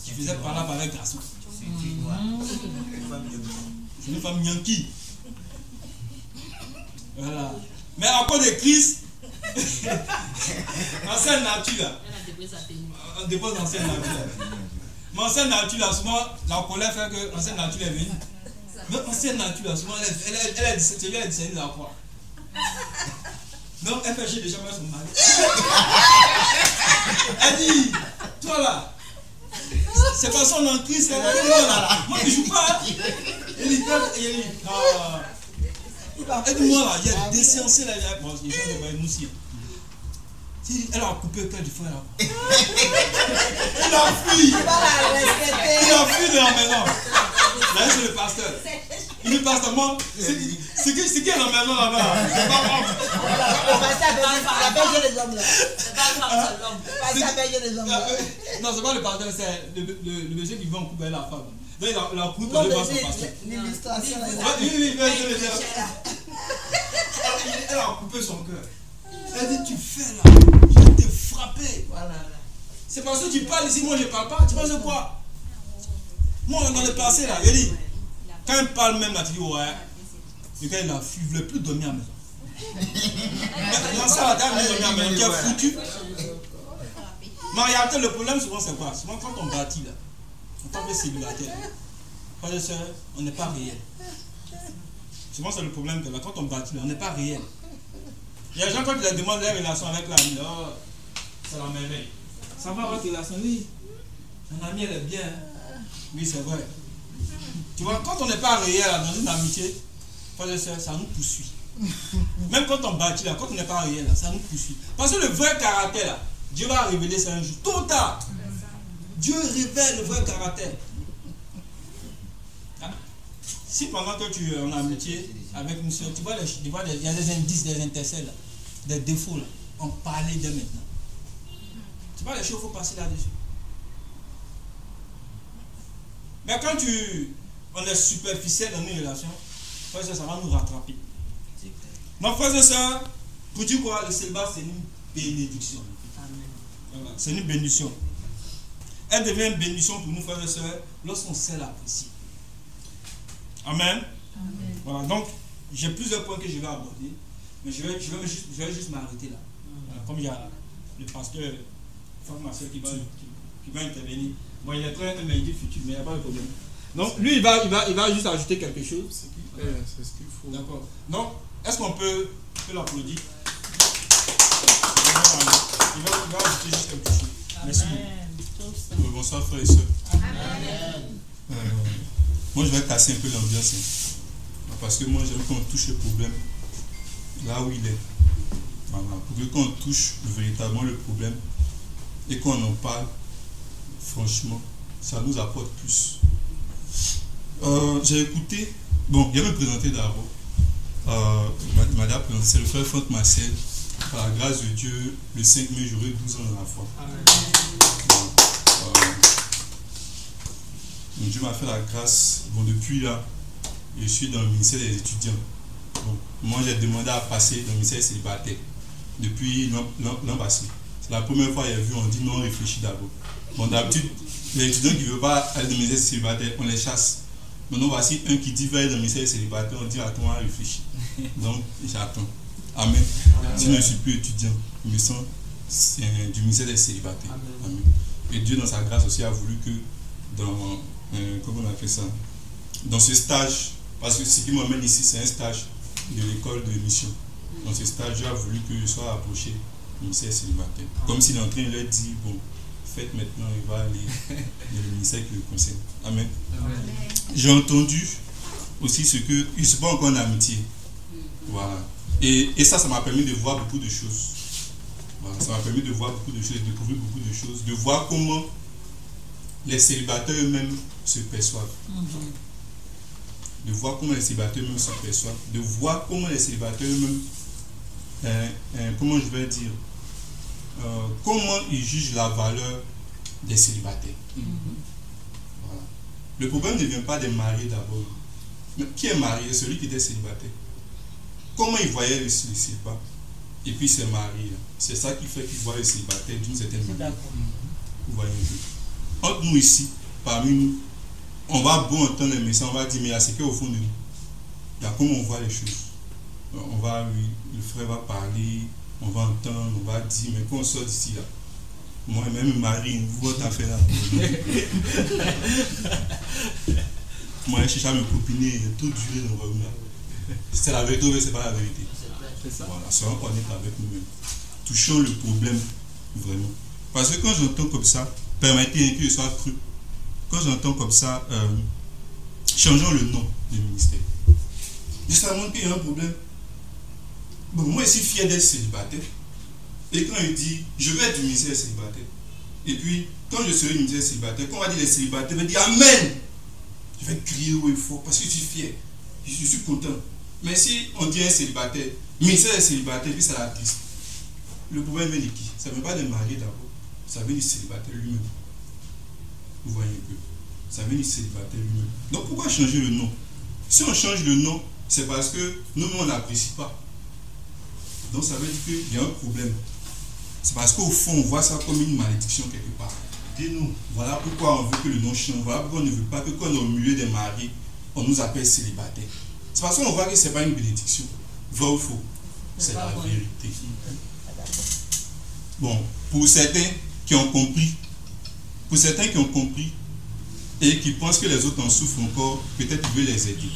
qui faisait parler avec garçon. C'est une femme yankee. Voilà. Mais à cause de Christ, ancienne nature là. On dépose l'ancienne nature là. Mais ancienne nature là, souvent, la colère fait que l'ancienne nature est venue. Mais ancienne nature là, souvent, elle a discerné la croix. Donc, elle fait chier déjà mal son mari. Elle dit, toi là, c'est pas son en Christ, moi je joue pas. Elle dit, aide-moi là, il y a des séances là, il y a nous aussi. Elle a coupé le cœur du frère là. Il a fui. Il a fui de la maison. Là, c'est le pasteur. Il est pasteur, moi, c'est qui est dans la maison là-bas? C'est pas moi. Le pasteur a payé les hommes là. C'est pas le pasteur a payé les hommes là. Non, c'est pas le pasteur, c'est le monsieur qui veut en couper la femme. Donc il a coupé pour devant son pasteur. L'illustration là. Oui, elle a coupé son cœur. Elle dit, tu fais là, je vais te frapper. Voilà. C'est parce que tu parles ici, moi je parle pas. Tu penses quoi? Moi dans le passé là, il dit, quand il parle même là, tu dis ouais. Le gars il a fui, il ne voulait plus dormir à la maison. Dans ça, la dame est dormir à la maison, qui est foutu. Mais en réalité, le problème souvent c'est quoi? Souvent quand on bâtit là, en tant que célibataire, frères et sœurs, on n'est pas réel. Souvent c'est le problème que là, quand on bâtit là, on n'est pas réel. Il y a des gens quand ils leur demandent leur relation avec l'ami, oh, c'est la merveille. Ça va votre relation? Oui. Mon ami elle est bien. Oui, c'est vrai. Tu vois, quand on n'est pas réel dans une amitié, ça nous poursuit. Même quand on bâtit là, quand on n'est pas réel, là, ça nous poursuit. Parce que le vrai caractère là, Dieu va révéler ça un jour. Tôt ou tard, Dieu révèle le vrai caractère. Hein? Si pendant que tu es en amitié avec une soeur, tu vois, il y a des indices, des intercelles, là, des défauts là, on parlait de maintenant. Tu vois les choses, il faut passer là-dessus. Mais quand on est superficiel dans une relation, frères et sœurs, ça va nous rattraper. Donc frères et sœurs, pour dire quoi, le célibat c'est une bénédiction. Voilà, c'est une bénédiction. Elle devient une bénédiction pour nous frères et sœurs lorsqu'on sait l'apprécier. Amen. Amen. Voilà, donc j'ai plusieurs points que je vais aborder, mais je vais juste m'arrêter là. Voilà, comme il y a le pasteur, ma soeur qui va intervenir. Bon, il est très médical futur, mais il n'y a pas de problème. Donc, lui, il va juste ajouter quelque chose. C'est ce qu'il faut. D'accord. Donc, est-ce qu'on peut l'applaudir? Il va ajouter juste quelque chose. Merci beaucoup. Bonsoir, frères et sœurs. Moi, je vais casser un peu l'ambiance. Parce que moi, j'aime qu'on touche le problème là où il est. Voilà. Pour que quand on touche véritablement le problème et qu'on en parle, franchement, ça nous apporte plus. J'ai écouté, bon, il va me présenter d'abord. Madame, c'est le frère Franck Marcel. Par la grâce de Dieu, le 5 mai, j'aurai 12 ans dans la foi. Dieu m'a fait la grâce. Bon, depuis là, je suis dans le ministère des étudiants. Bon, moi, j'ai demandé à passer dans le ministère célibataire depuis l'an passé. C'est la première fois que j'ai vu, on dit non, réfléchis d'abord. Bon, d'habitude, les étudiants qui ne veulent pas aller dans le ministère célibataire, on les chasse. Maintenant, voici un qui dit va aller dans le ministère célibataire, on dit attends, on réfléchit. Donc, j'attends. Amen. Si je ne suis plus étudiant, je me sens du ministère des célibataires. Amen. Et Dieu, dans sa grâce aussi, a voulu que dans, comment on appelle ça, dans ce stage, parce que ce qui m'emmène ici, c'est un stage de l'école de mission. Dans ce stage, Dieu a voulu que je sois approché du ministère célibataire. Comme s'il est en train de leur dire, bon, faites maintenant, il va aller dans le ministère qui le concerne. Amen. Amen. J'ai entendu aussi ce que, il ne se pas encore en amitié. Voilà. Et ça m'a permis de voir beaucoup de choses. Voilà. Ça m'a permis de voir beaucoup de choses, de découvrir beaucoup de choses, de voir comment les célibataires eux-mêmes se perçoivent. De voir comment les célibataires eux-mêmes se perçoivent. De voir comment les célibataires eux-mêmes, comment je vais dire, comment ils jugent la valeur des célibataires. Voilà. Le problème ne vient pas des mariés d'abord. Mais qui est marié? Celui qui était célibataire. Comment il voyait le célibat? et puis c'est marié. C'est ça qui fait qu'il voit les célibataires d'une certaine manière. Vous voyez un peu. Entre nous ici, parmi nous, on va bon entendre les messages, on va dire, mais il y a ce qu'il y a au fond de nous. Il y a comment on voit les choses. On va, le frère va parler, on va entendre, on va dire, mais quand on sort d'ici là, moi-même, Marie, vous votre affaire là. Moi, je cherche à me copiner, tout duré dans le royaume là. C'est la vérité ou c'est pas la vérité? C'est ça. Voilà, soyons honnêtes avec nous-mêmes. Touchons le problème vraiment. Parce que quand j'entends comme ça, permettez que je sois cru. Quand j'entends comme ça, changeons le nom du ministère. Ça montre qu'il y a un problème. Bon, moi, je suis fier d'être célibataire. Et quand il dit, je vais être du ministère célibataire. Et puis, quand je serai du ministère célibataire, quand on va dire les célibataires, je vais dire Amen. Je vais crier haut et fort parce que je suis fier. Je suis content. Mais si on dit un célibataire, ministère célibataire, puis ça l'artiste. Le problème vient de qui? Ça ne veut pas de marié d'abord. Ça veut dire célibataire lui-même. Vous voyez un peu. Ça veut dire célibataire lui-même. Donc pourquoi changer le nom? Si on change le nom, c'est parce que nous, on n'apprécie pas. Donc ça veut dire qu'il y a un problème. C'est parce qu'au fond, on voit ça comme une malédiction quelque part. Dis-nous, voilà pourquoi on veut que le nom change. Voilà pourquoi on ne veut pas que quand on est au milieu des mariés, on nous appelle célibataires. C'est parce qu'on voit que ce n'est pas une bénédiction. Vrai ou faux? C'est la vérité. Bon, pour certains qui ont compris, et qui pensent que les autres en souffrent encore, peut-être ils veulent les aider.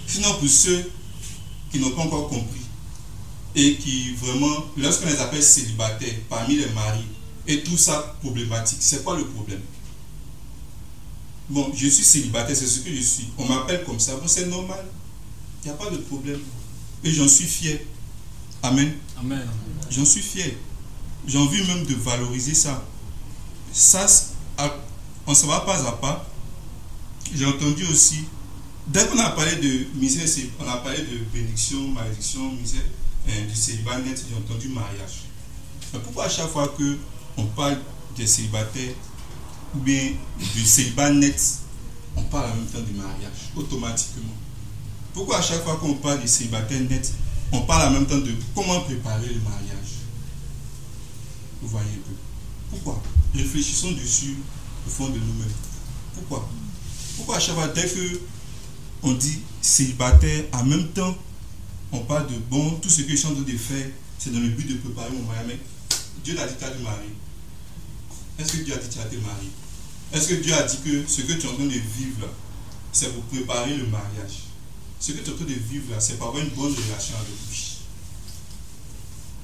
Sinon, pour ceux qui n'ont pas encore compris, et qui vraiment, lorsqu'on les appelle célibataires parmi les maris, et tout ça problématique, c'est quoi le problème? Bon, je suis célibataire, c'est ce que je suis. On m'appelle comme ça, bon, c'est normal. Il n'y a pas de problème. Et j'en suis fier. Amen. Amen. J'en suis fier. J'ai envie même de valoriser ça. Ça, on s'en va pas à pas. J'ai entendu aussi, dès qu'on a parlé de misère, on a parlé de bénédiction, malédiction, misère, du célibat net, j'ai entendu mariage. Mais pourquoi à chaque fois qu'on parle des célibataires ou bien du célibat net, on parle en même temps du mariage, automatiquement? Pourquoi à chaque fois qu'on parle des célibataires net, on parle en même temps de comment préparer le mariage? Vous voyez un peu. Pourquoi? Réfléchissons dessus au fond de nous-mêmes. Pourquoi? Pourquoi à chaque fois, dès qu'on dit célibataire, en même temps, on parle de bon, tout ce que je suis en train de faire, c'est dans le but de préparer mon mariage. Mais Dieu t'a dit tu as te marier. Est-ce que Dieu a dit tu as te marier? Est-ce que Dieu a dit que ce que tu es en train de vivre là, c'est pour préparer le mariage? Ce que tu es en train de vivre là, c'est pour avoir une bonne relation avec lui.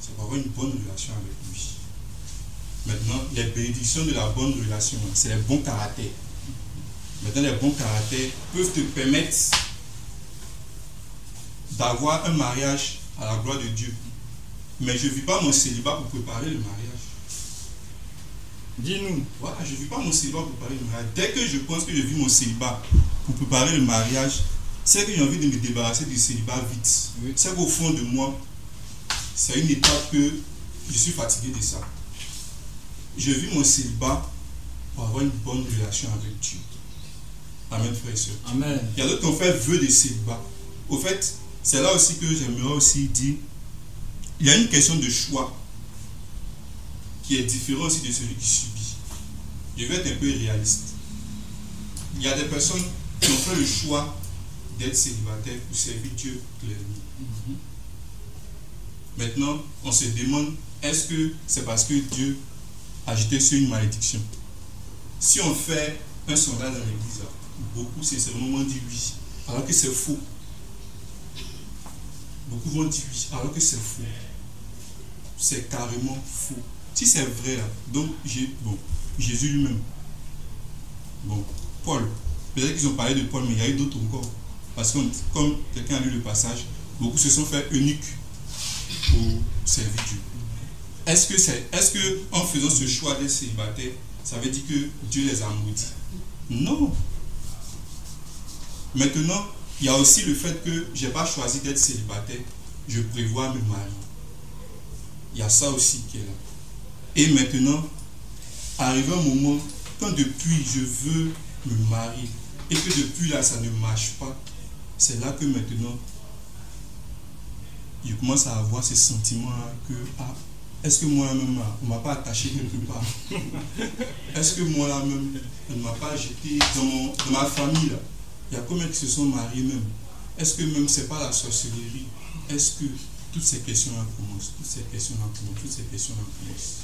C'est pour avoir une bonne relation avec lui. Maintenant, les bénédictions de la bonne relation, c'est les bons caractères. Maintenant, les bons caractères peuvent te permettre d'avoir un mariage à la gloire de Dieu. Mais je ne vis pas mon célibat pour préparer le mariage. Dis-nous. Voilà, je ne vis pas mon célibat pour préparer le mariage. Dès que je pense que je vis mon célibat pour préparer le mariage, c'est que j'ai envie de me débarrasser du célibat vite. Oui. C'est qu'au fond de moi, c'est une étape que je suis fatigué de ça. Je vis mon célibat pour avoir une bonne relation avec Dieu. Amen, frères et sœurs. Amen. Il y a d'autres qui ont fait vœu de célibat. Au fait, c'est là aussi que j'aimerais aussi dire, il y a une question de choix qui est différente aussi de celui qui subit. Je vais être un peu réaliste. Il y a des personnes qui ont fait le choix d'être célibataires pour servir Dieu clairement. Maintenant, on se demande, est-ce que c'est parce que Dieu a jeté sur une malédiction? Si on fait un sondage dans l'église, beaucoup sincèrement vont dire oui, alors que c'est faux. Beaucoup vont dire oui, alors que c'est faux. C'est carrément faux. Si c'est vrai, là, donc Jésus lui-même. Bon, Paul. Peut-être qu'ils ont parlé de Paul, mais il y a eu d'autres encore. Parce que comme quelqu'un a lu le passage, beaucoup se sont fait eunuques pour servir Dieu. Est-ce que en faisant ce choix d'être célibataire, ça veut dire que Dieu les a maudits? Non. Maintenant, il y a aussi le fait que je n'ai pas choisi d'être célibataire, je prévois me marier. Il y a ça aussi qui est là. Et maintenant, arrive un moment, quand depuis je veux me marier, et que depuis là ça ne marche pas, c'est là que maintenant je commence à avoir ces sentiments-là que, est-ce que moi-même, on ne m'a pas attaché quelque part? Est-ce que moi-même, on ne m'a pas jeté dans ma famille là? Il y a combien qui se sont mariés même? Est-ce que même c'est pas la sorcellerie? Est-ce que toutes ces questions-là commencent? Toutes ces questions-là commencent.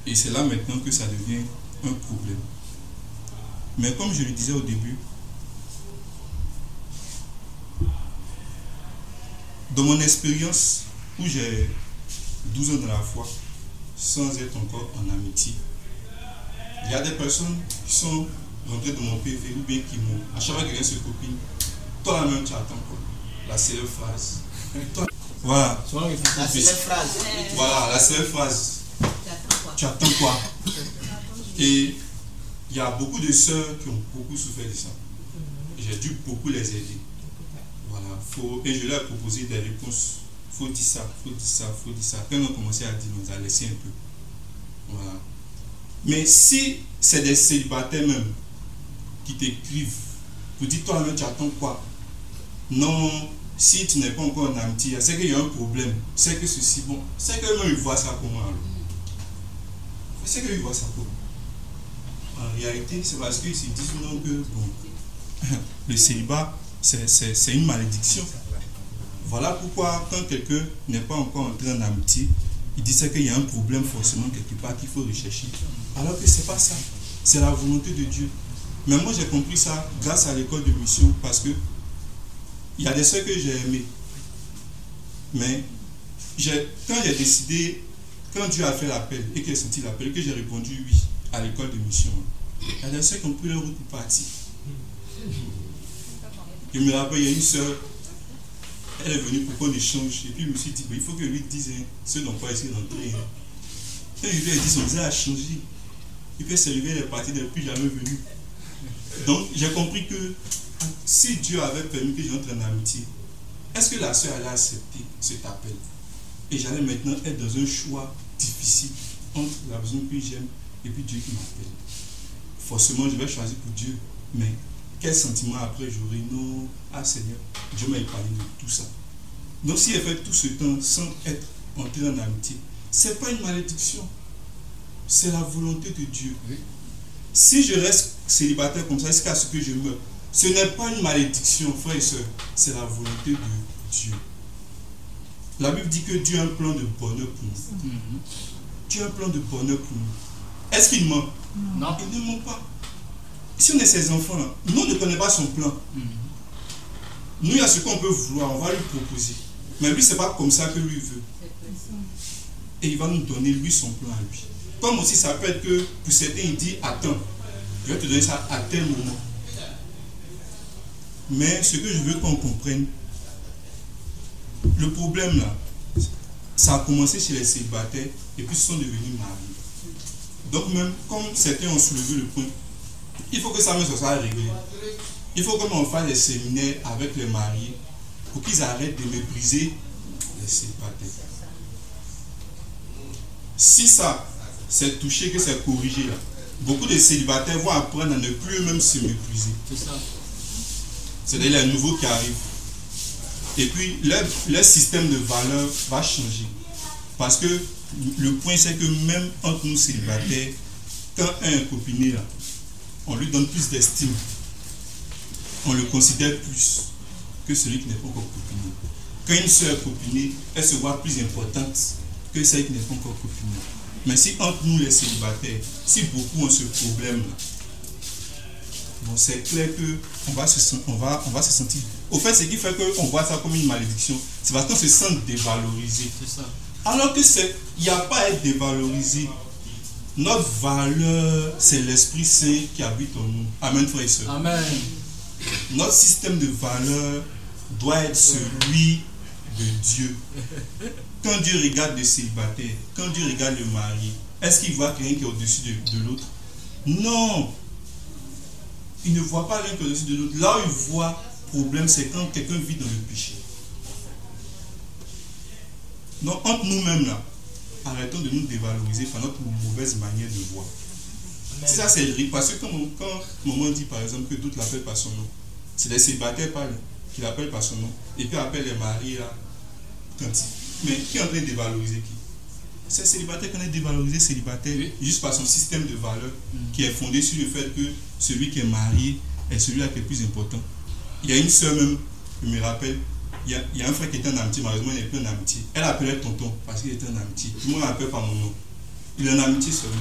Et c'est là maintenant que ça devient un problème. Mais comme je le disais au début, dans mon expérience où j'ai 12 ans dans la foi, sans être encore en amitié, il y a des personnes qui sont rentrées dans mon PV ou bien qui m'ont, à chaque fois que quelqu'un se copine, toi la même tu attends quoi? La célèbre phrase. Voilà. La célèbre phrase. Voilà, la célèbre phrase. Tu attends quoi? Et il y a beaucoup de sœurs qui ont beaucoup souffert de ça. J'ai dû beaucoup les aider. Voilà. Et je leur ai proposé des réponses. Faut dire ça. Quand on a commencé à dire, on a laissé un peu. Voilà. Mais si c'est des célibataires même qui t'écrivent pour dire toi-même tu attends quoi? Non, si tu n'es pas encore en amitié, c'est qu'il y a un problème. C'est que ceci, bon, c'est que même ils voient ça comment alors? C'est qu'ils voient ça comment? En réalité, c'est parce qu'ils se disent non que bon, le célibat, c'est une malédiction. Voilà pourquoi quand quelqu'un n'est pas encore entré en amitié, il dit qu'il y a un problème forcément quelque part qu'il faut rechercher. Alors que c'est pas ça. C'est la volonté de Dieu. Mais moi j'ai compris ça grâce à l'école de mission parce que il y a des soeurs que j'ai aimées. Mais quand j'ai décidé, quand Dieu a fait l'appel et qu'il a senti l'appel, que j'ai répondu oui à l'école de mission, il y a des soeurs qui ont pris leur route pour partir. Je me rappelle, il y a une soeur, elle est venue pour qu'on échange. Et puis je me suis dit, il faut que lui dise ce dont quoi essayer d'entrer. Quand je lui ai dit, son visage a changé. Et puis elle s'est levée, elle est partie, elle n'est plus jamais venue. Donc j'ai compris que si Dieu avait permis que j'entre en amitié, est-ce que la soeur allait accepter cet appel? Et j'allais maintenant être dans un choix difficile entre la personne que j'aime et puis Dieu qui m'appelle. Forcément, je vais choisir pour Dieu. Mais quel sentiment après j'aurai? Non, Seigneur, Dieu m'a parlé de tout ça. Donc si elle fait tout ce temps sans être entré en amitié, ce n'est pas une malédiction. C'est la volonté de Dieu. Oui. Si je reste célibataire comme ça, jusqu'à ce que je meure, ce n'est pas une malédiction, frères et sœurs. C'est la volonté de Dieu. La Bible dit que Dieu a un plan de bonheur pour nous. Dieu a un plan de bonheur pour nous. Est-ce qu'il ment? Non. Il ne ment pas. Si on est ses enfants, nous on ne connaissons pas son plan. Nous, il y a ce qu'on peut vouloir, on va lui proposer. Mais lui, ce n'est pas comme ça que lui veut. Et il va nous donner, lui, son plan à lui. Comme aussi, ça peut être que, pour certains, il dit, attends, je vais te donner ça à tel moment. Mais ce que je veux qu'on comprenne, le problème là, ça a commencé chez les célibataires et puis ils sont devenus mariés. Donc même comme certains ont soulevé le point, il faut que ça soit réglé. Il faut qu'on fasse des séminaires avec les mariés pour qu'ils arrêtent de mépriser les célibataires. Si ça c'est touché, que c'est corrigé là, beaucoup de célibataires vont apprendre à ne plus eux-mêmes se mépriser. C'est ça. C'est-à-dire les nouveaux qui arrivent. Et puis, leur système de valeurs va changer. Parce que le point, c'est que même entre nous célibataires, quand un est copiné, là, on lui donne plus d'estime. On le considère plus que celui qui n'est pas encore copiné. Quand une soeur est copinée, elle se voit plus importante que celle qui n'est pas encore copinée. Mais si entre nous les célibataires, si beaucoup ont ce problème-là, bon, c'est clair qu'on va se sentir. Au fait, ce qui fait qu'on voit ça comme une malédiction, c'est parce qu'on se sent dévalorisé. C'est ça. Alors que il n'y a pas à être dévalorisé. Notre valeur, c'est l'Esprit Saint qui habite en nous. Amen, frères et sœurs. Amen. Notre système de valeur doit être celui de Dieu. Quand Dieu regarde le célibataire, quand Dieu regarde le mari, est-ce qu'il voit quelqu'un qui est au-dessus de l'autre? Non. Il ne voit pas l'un qui est au-dessus de l'autre. Là où il voit problème, c'est quand quelqu'un vit dans le péché. Donc, entre nous-mêmes, là, arrêtons de nous dévaloriser par notre mauvaise manière de voir. Ça, c'est parce que quand maman dit, par exemple, que d'autres l'appellent par son nom, c'est des célibataires parlent. qu'il appelle par son nom, et puis appelle les maris là, quantiques. Mais qui est en train de dévaloriser qui? C'est célibataire qu'on est dévalorisé, célibataire, juste par son système de valeurs qui est fondé sur le fait que celui qui est marié est celui-là qui est le plus important. Il y a une soeur même, je me rappelle, il y a un frère qui était en amitié, malheureusement il n'est plus en amitié. Elle appelait tonton parce qu'il était en amitié. Tout le monde l'appelle par mon nom. Il est en amitié seulement.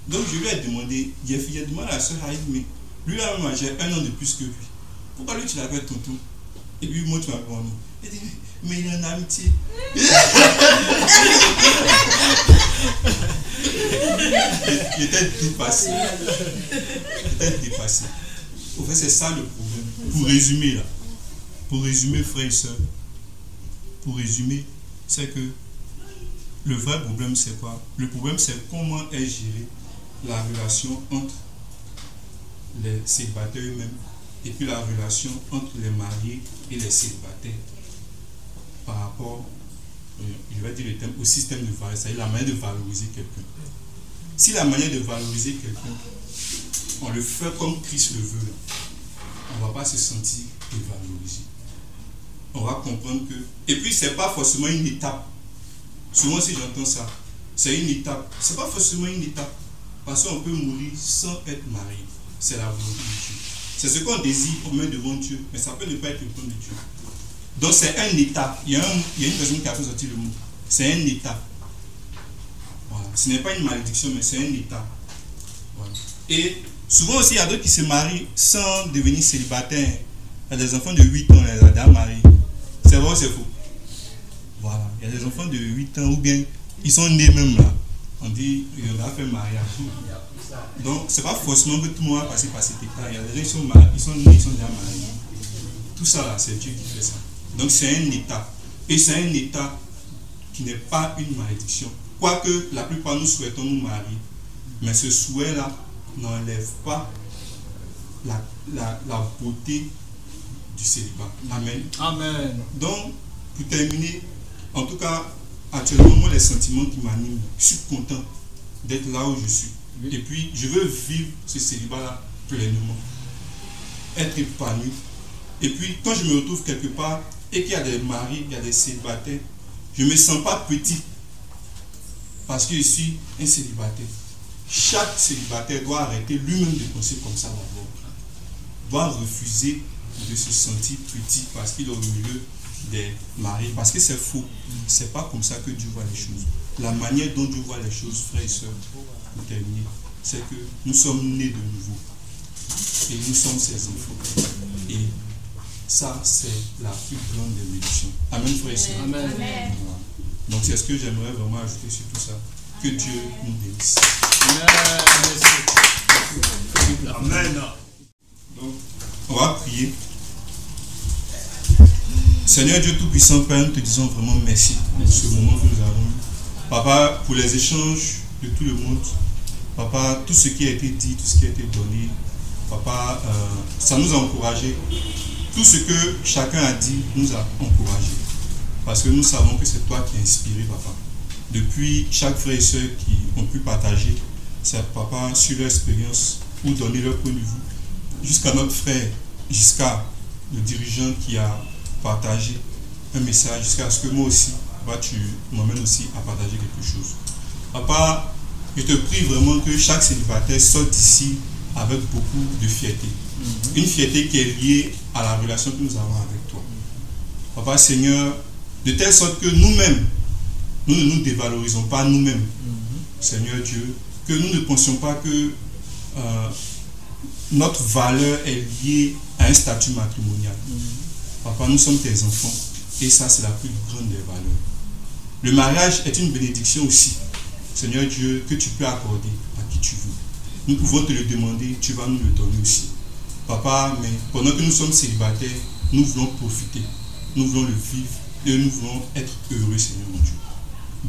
Donc je lui ai demandé, il a demandé à la soeur Haïd, mais lui là j'ai 1 an de plus que lui. Pourquoi lui tu l'appelles tonton? Et puis moi tu m'appelles mon nom. Elle dit, mais il est en amitié. Il était dépassé. Il était dépassé. Au fait, c'est ça le problème. Pour résumer là, frères et sœurs, pour résumer, c'est que le vrai problème c'est quoi? Le problème c'est comment est gérée la relation entre les célibataires eux-mêmes et puis la relation entre les mariés et les célibataires par rapport, je vais dire le thème, au système de valeur, c'est-à-dire la manière de valoriser quelqu'un. Si la manière de valoriser quelqu'un, on le fait comme Christ le veut, on ne va pas se sentir dévalorisé. On va comprendre que... Et puis, ce n'est pas forcément une étape. Souvent, si j'entends ça, c'est une étape. Ce n'est pas forcément une étape. Parce qu'on peut mourir sans être marié. C'est la volonté de Dieu. C'est ce qu'on désire, on met devant Dieu. Mais ça peut ne pas être le plan de Dieu. Donc, c'est une étape. Il y a une personne qui a fait sortir le mot. C'est une étape. Voilà. Ce n'est pas une malédiction, mais c'est une étape. Voilà. Et souvent aussi, il y a d'autres qui se marient sans devenir célibataires. Il y a des enfants de 8 ans, on les a déjà mariés. C'est vrai ou c'est faux? Voilà. Il y a des enfants de 8 ans, ou bien ils sont nés même là. On dit, il va faire mariage. Donc, ce n'est pas forcément que tout le monde va passer par cette étape. Il y a des gens qui sont mariés, ils sont nés, ils sont déjà mariés. Tout ça là, c'est Dieu qui fait ça. Donc, c'est un état. Et c'est un état qui n'est pas une malédiction. Quoique la plupart nous souhaitons nous marier. Mais ce souhait-là n'enlève pas la beauté du célibat. Amen. Amen. Donc, pour terminer, en tout cas, actuellement, moi, les sentiments qui m'animent, je suis content d'être là où je suis. Et puis, je veux vivre ce célibat-là pleinement. Être épanoui. Et puis, quand je me retrouve quelque part et qu'il y a des maris, il y a des célibataires, je ne me sens pas petit parce que je suis un célibataire. Chaque célibataire doit arrêter lui-même de penser comme ça d'abord. Doit refuser de se sentir petit parce qu'il est au milieu des maris. Parce que c'est faux. C'est pas comme ça que Dieu voit les choses. La manière dont Dieu voit les choses, frères et sœurs, pour terminer, c'est que nous sommes nés de nouveau. Et nous sommes ses enfants. Et ça, c'est la plus grande des bénédictions. Amen, frères et sœurs. Amen. Voilà. Donc, c'est ce que j'aimerais vraiment ajouter sur tout ça. Que Dieu nous bénisse. Amen. Donc, on va prier. Seigneur Dieu Tout-Puissant, Père, nous te disons vraiment merci pour ce moment que nous avons eu. Papa, pour les échanges de tout le monde. Papa, tout ce qui a été dit, tout ce qui a été donné. Papa, ça nous a encouragés. Tout ce que chacun a dit nous a encouragés. Parce que nous savons que c'est toi qui as inspiré, Papa. Depuis chaque frère et soeur qui ont pu partager, c'est Papa, sur leur expérience ou donner leur point de vue, jusqu'à notre frère, jusqu'à le dirigeant qui a partagé un message, jusqu'à ce que moi aussi, Papa, tu m'emmènes aussi à partager quelque chose. Papa, je te prie vraiment que chaque célibataire sorte d'ici avec beaucoup de fierté. Une fierté qui est liée à la relation que nous avons avec toi. Papa, Seigneur, de telle sorte que nous-mêmes, nous ne nous dévalorisons pas nous-mêmes. Seigneur Dieu, que nous ne pensions pas que notre valeur est liée à un statut matrimonial. Papa, nous sommes tes enfants et ça, c'est la plus grande des valeurs. Le mariage est une bénédiction aussi, Seigneur Dieu, que tu peux accorder à qui tu veux. Nous pouvons te le demander, tu vas nous le donner aussi. Papa, mais pendant que nous sommes célibataires, nous voulons profiter, nous voulons le vivre et nous voulons être heureux, Seigneur mon Dieu.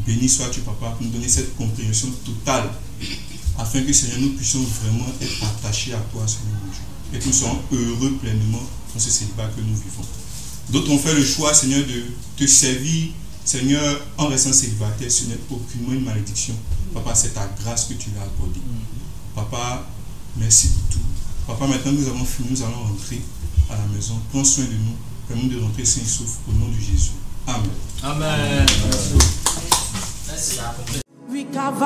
Béni sois-tu, Papa, pour nous donner cette compréhension totale, afin que, Seigneur, nous puissions vraiment être attachés à toi, Seigneur mon Dieu, et que nous soyons heureux pleinement dans ce célibat que nous vivons. D'autres ont fait le choix, Seigneur, de te servir, Seigneur, en restant célibataire. Ce n'est aucunement une malédiction. Papa, c'est ta grâce que tu l'as accordée. Papa, merci pour tout. Papa, maintenant que nous avons fini, nous allons rentrer à la maison. Prends soin de nous Permets-nous de rentrer sain et sauf au nom de Jésus. Amen. Amen. We cover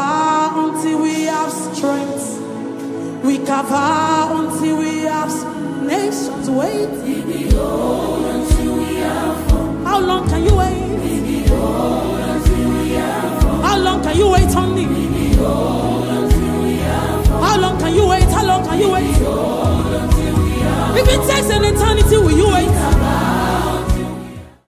until we have strength. We cover until we have nations waiting. How long can you